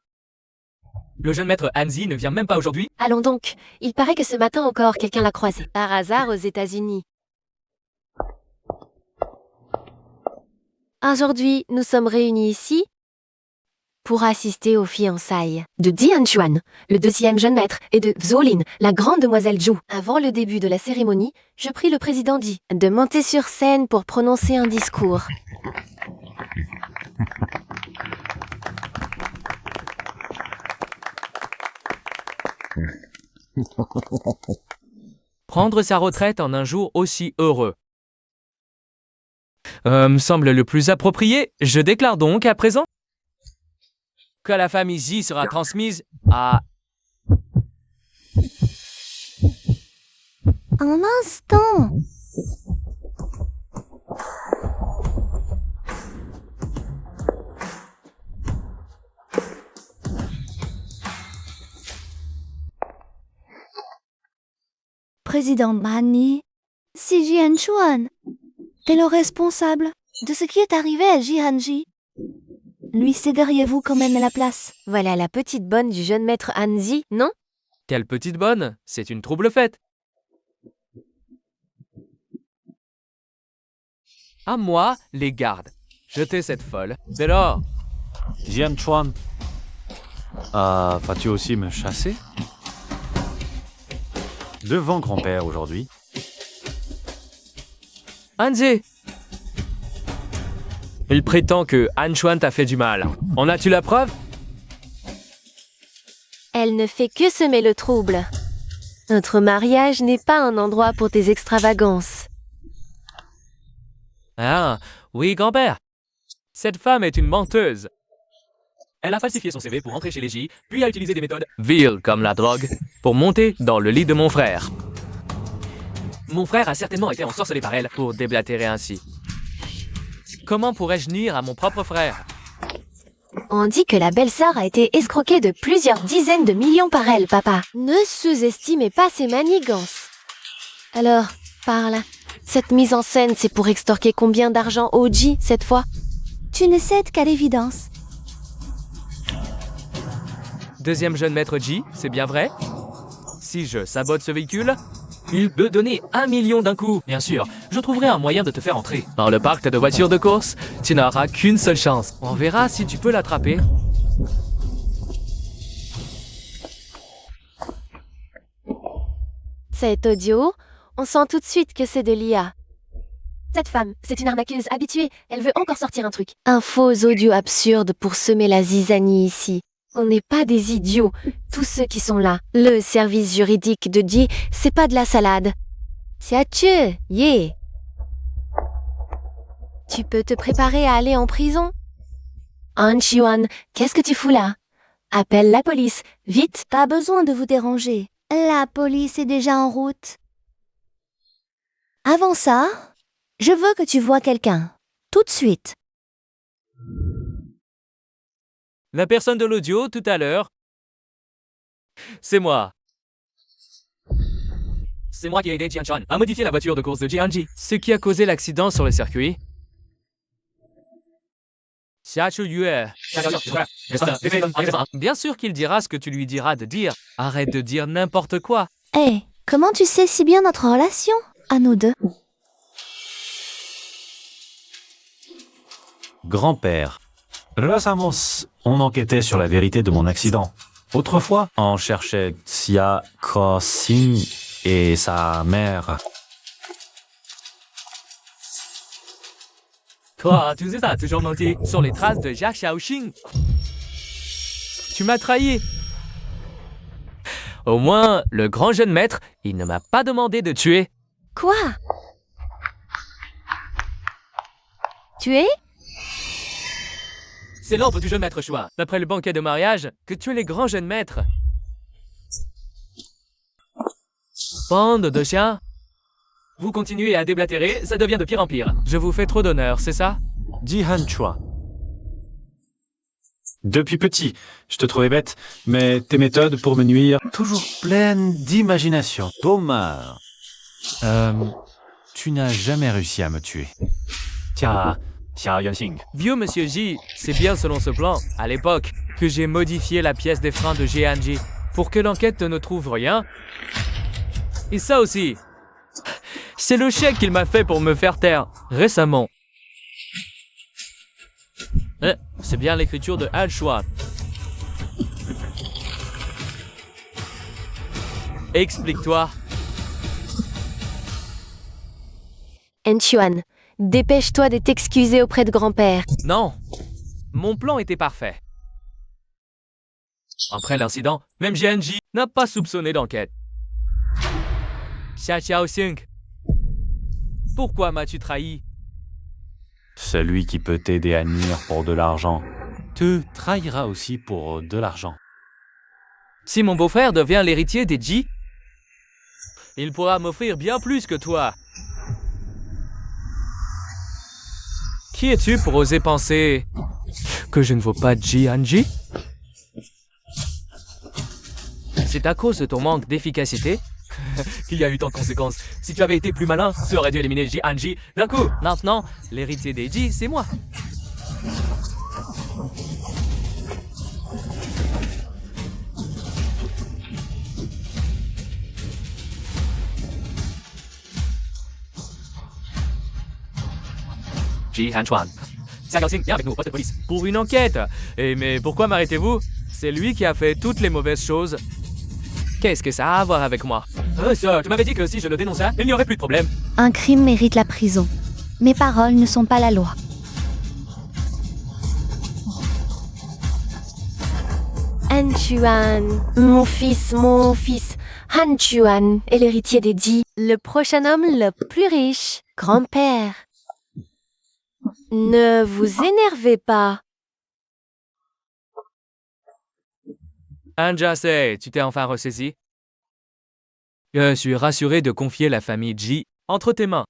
Le jeune maître Hanzi ne vient même pas aujourd'hui. Allons donc, il paraît que ce matin encore, quelqu'un l'a croisé. Par hasard aux États-Unis. Aujourd'hui, nous sommes réunis ici pour assister aux fiançailles de Di Hanchuan, le deuxième jeune maître, et de Zolin, la grande demoiselle Zhou. Avant le début de la cérémonie, je prie le président Di de monter sur scène pour prononcer un discours. Prendre sa retraite en un jour aussi heureux. me semble le plus approprié. Je déclare donc à présent que la famille J sera transmise à... Un instant. Président Mani, si Jian Chuan est le responsable de ce qui est arrivé à Jianji, lui céderiez-vous quand même la place? Voilà la petite bonne du jeune maître Hanzi, non? Quelle petite bonne, c'est une trouble faite. À moi, les gardes. Jetez cette folle. Dès lors, Jian Chuan, vas-tu aussi me chasser? Devant grand-père aujourd'hui. Hanzi! Il prétend que Han Chuan t'a fait du mal. En as-tu la preuve? Elle ne fait que semer le trouble. Notre mariage n'est pas un endroit pour tes extravagances. Ah, oui, grand-père. Cette femme est une menteuse. Elle a falsifié son CV pour entrer chez les J, puis a utilisé des méthodes viles comme la drogue pour monter dans le lit de mon frère. Mon frère a certainement été ensorcelé par elle pour déblatérer ainsi. Comment pourrais-je nuire à mon propre frère? On dit que la belle-sœur a été escroquée de plusieurs dizaines de millions par elle, papa. Ne sous-estimez pas ses manigances. Alors, parle. Cette mise en scène, c'est pour extorquer combien d'argent au J cette fois? Tu ne cèdes qu'à l'évidence. Deuxième jeune maître J, c'est bien vrai? Si je sabote ce véhicule, il peut donner 1 million d'un coup. Bien sûr, je trouverai un moyen de te faire entrer. Dans le parc de voitures de course, tu n'auras qu'une seule chance. On verra si tu peux l'attraper. Cet audio, on sent tout de suite que c'est de l'IA. Cette femme, c'est une arnaqueuse habituée. Elle veut encore sortir un truc. Un faux audio absurde pour semer la zizanie ici. On n'est pas des idiots, tous ceux qui sont là. Le service juridique de Ji, c'est pas de la salade. Tiens, yeah. Tu peux te préparer à aller en prison? Han Chuan, qu'est-ce que tu fous là? Appelle la police, vite. Pas besoin de vous déranger. La police est déjà en route. Avant ça, je veux que tu vois quelqu'un. Tout de suite. La personne de l'audio, tout à l'heure, c'est moi. C'est moi qui ai aidé Jian Chuan à modifier la voiture de course de Jianji. Ce qui a causé l'accident sur le circuit. Xiachu Yue. Bien sûr qu'il dira ce que tu lui diras de dire. Arrête de dire n'importe quoi. Hé, comment tu sais si bien notre relation, à nous deux? Grand-père, récemment, on enquêtait sur la vérité de mon accident. Autrefois, on cherchait Xia Ko-Sing et sa mère. Toi, tu sais ça, toujours menti sur les traces de Jia Xiaoxing. Tu m'as trahi. Au moins, le grand jeune maître, il ne m'a pas demandé de tuer. Quoi? Tuer? C'est l'ordre du jeune maître Chua, d'après le banquet de mariage, que tu es les grands jeunes maîtres. Bande de chiens. Vous continuez à déblatérer, ça devient de pire en pire. Je vous fais trop d'honneur, c'est ça? Jihan Chua. Depuis petit, je te trouvais bête, mais tes méthodes pour me nuire, toujours pleines d'imagination. Dommage. Tu n'as jamais réussi à me tuer. Tiens, Yuanxing. Vieux monsieur J, c'est bien selon ce plan, à l'époque, que j'ai modifié la pièce des freins de Jianji pour que l'enquête ne trouve rien. Et ça aussi. C'est le chèque qu'il m'a fait pour me faire taire, récemment. C'est bien l'écriture de Al Chua. Explique-toi. Han Chuan, dépêche-toi de t'excuser auprès de grand-père. Non, mon plan était parfait. Après l'incident, même Jianji n'a pas soupçonné d'enquête. Xia Xiaoxing, pourquoi m'as-tu trahi? Celui qui peut t'aider à nuire pour de l'argent te trahira aussi pour de l'argent. Si mon beau-frère devient l'héritier des Ji, il pourra m'offrir bien plus que toi. Qui es-tu pour oser penser que je ne vaux pas Ji Hanji? C'est à cause de ton manque d'efficacité qu'il y a eu tant de conséquences. Si tu avais été plus malin, tu aurais dû éliminer Ji Hanji d'un coup. Maintenant, l'héritier des Ji, c'est moi. Ji Hanchuan. Xia Yaoxing, viens avec nous au poste de police. Pour une enquête. Mais pourquoi m'arrêtez-vous? C'est lui qui a fait toutes les mauvaises choses. Qu'est-ce que ça a à voir avec moi? Sir, tu m'avais dit que si je le dénonçais, il n'y aurait plus de problème. Un crime mérite la prison. Mes paroles ne sont pas la loi. Han Chuan, mon fils, Han Chuan est l'héritier des Ji, le prochain homme le plus riche, grand-père. Ne vous énervez pas. Anjase, tu t'es enfin ressaisi? Je suis rassuré de confier la famille Ji entre tes mains.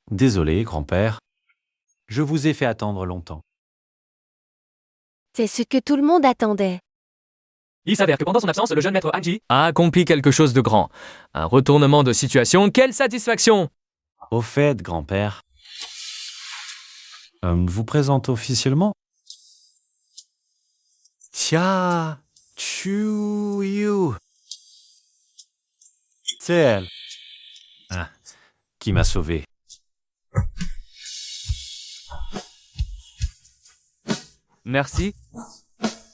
Désolé, grand-père. Je vous ai fait attendre longtemps. C'est ce que tout le monde attendait. Il s'avère que pendant son absence, le jeune maître Hanji a accompli quelque chose de grand. Un retournement de situation, quelle satisfaction! Au fait, grand-père, vous présente officiellement Tia Chuyu. C'est elle. Ah, qui m'a sauvé. Merci.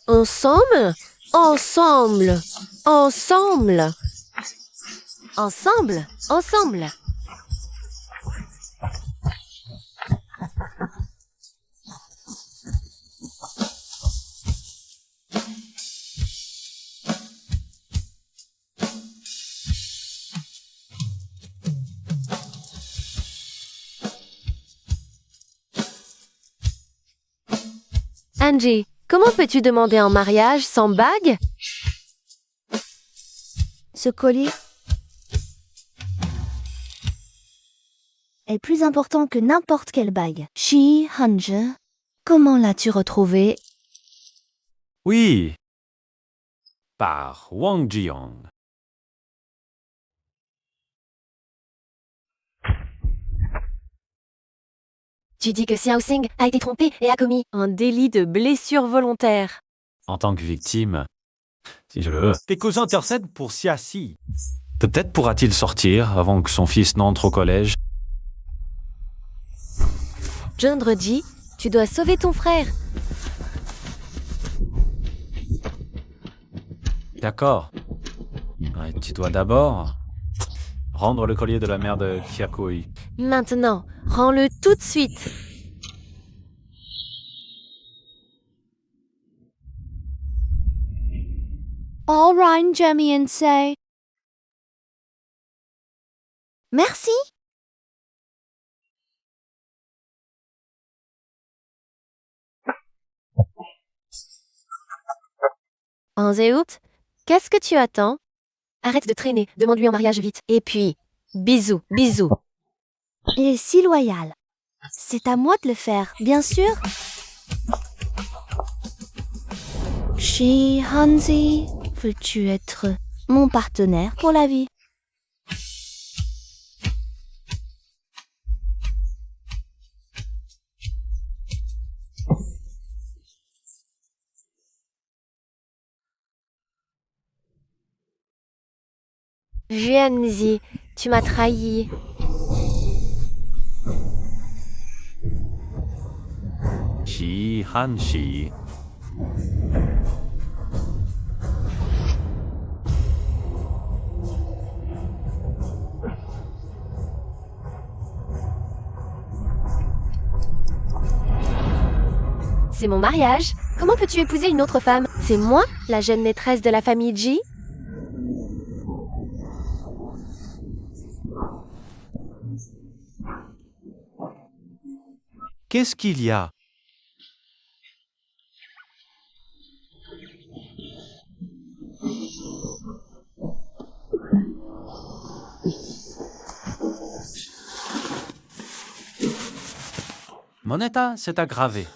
Ensemble? Ensemble. Ensemble. Ensemble. Ensemble. Angie, comment peux-tu demander en mariage sans bague? Ce collier est plus important que n'importe quelle bague. Ji Hanji, comment l'as-tu retrouvé? Oui, par Wang Jiang. Tu dis que Xiao Xing a été trompé et a commis un délit de blessure volontaire. En tant que victime, si je le... Tes cousins intercèdent pour Xia Si. Peut-être pourra-t-il sortir avant que son fils n'entre au collège. Gendre Ji, tu dois sauver ton frère. D'accord. Ouais, tu dois d'abord rendre le collier de la mère de Kiakui. Maintenant, rends-le tout de suite. All right, Jamie and say. Merci. En Zéout, qu'est-ce que tu attends? Arrête de traîner, demande-lui en mariage vite. Et puis, bisous, bisous. Il est si loyal. C'est à moi de le faire, bien sûr. Ji Hanji, veux-tu être mon partenaire pour la vie? Jianzi, tu m'as trahi. Ji Hanshi. C'est mon mariage. Comment peux-tu épouser une autre femme? C'est moi, la jeune maîtresse de la famille Ji? Qu'est-ce qu'il y a? Mon état s'est aggravé.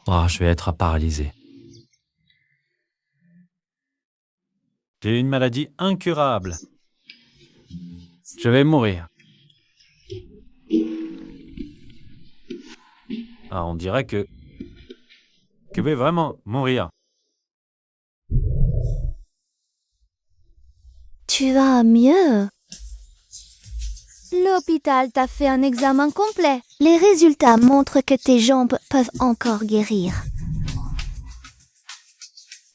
Oh, je vais être paralysé. J'ai une maladie incurable. Je vais mourir. Ah, on dirait que je vais vraiment mourir. Tu vas mieux. L'hôpital t'a fait un examen complet. Les résultats montrent que tes jambes peuvent encore guérir.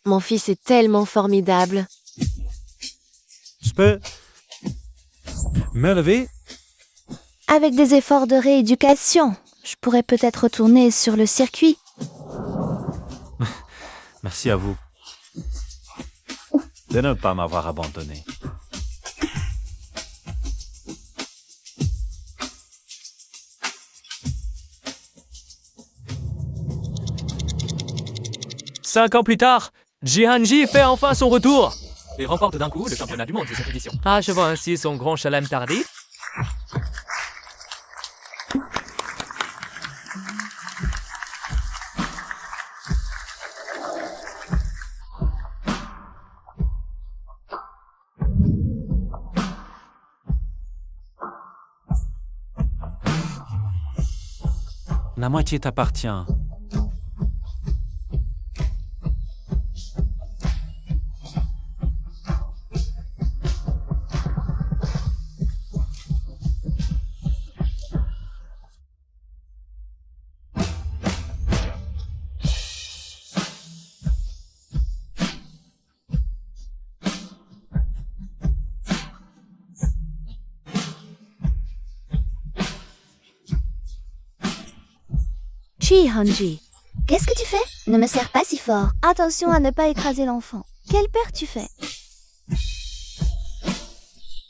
Mon fils est tellement formidable. Je peux me lever? Avec des efforts de rééducation, je pourrais peut-être retourner sur le circuit. Merci à vous de ne pas m'avoir abandonné. Cinq ans plus tard, Jihanji fait enfin son retour et remporte d'un coup le championnat du monde de cette édition. Achevant ainsi son grand chelem tardif. La moitié t'appartient. Jihanji, Qu'est-ce que tu fais? Ne me serre pas si fort. attention à ne pas écraser l'enfant. Quel père tu fais?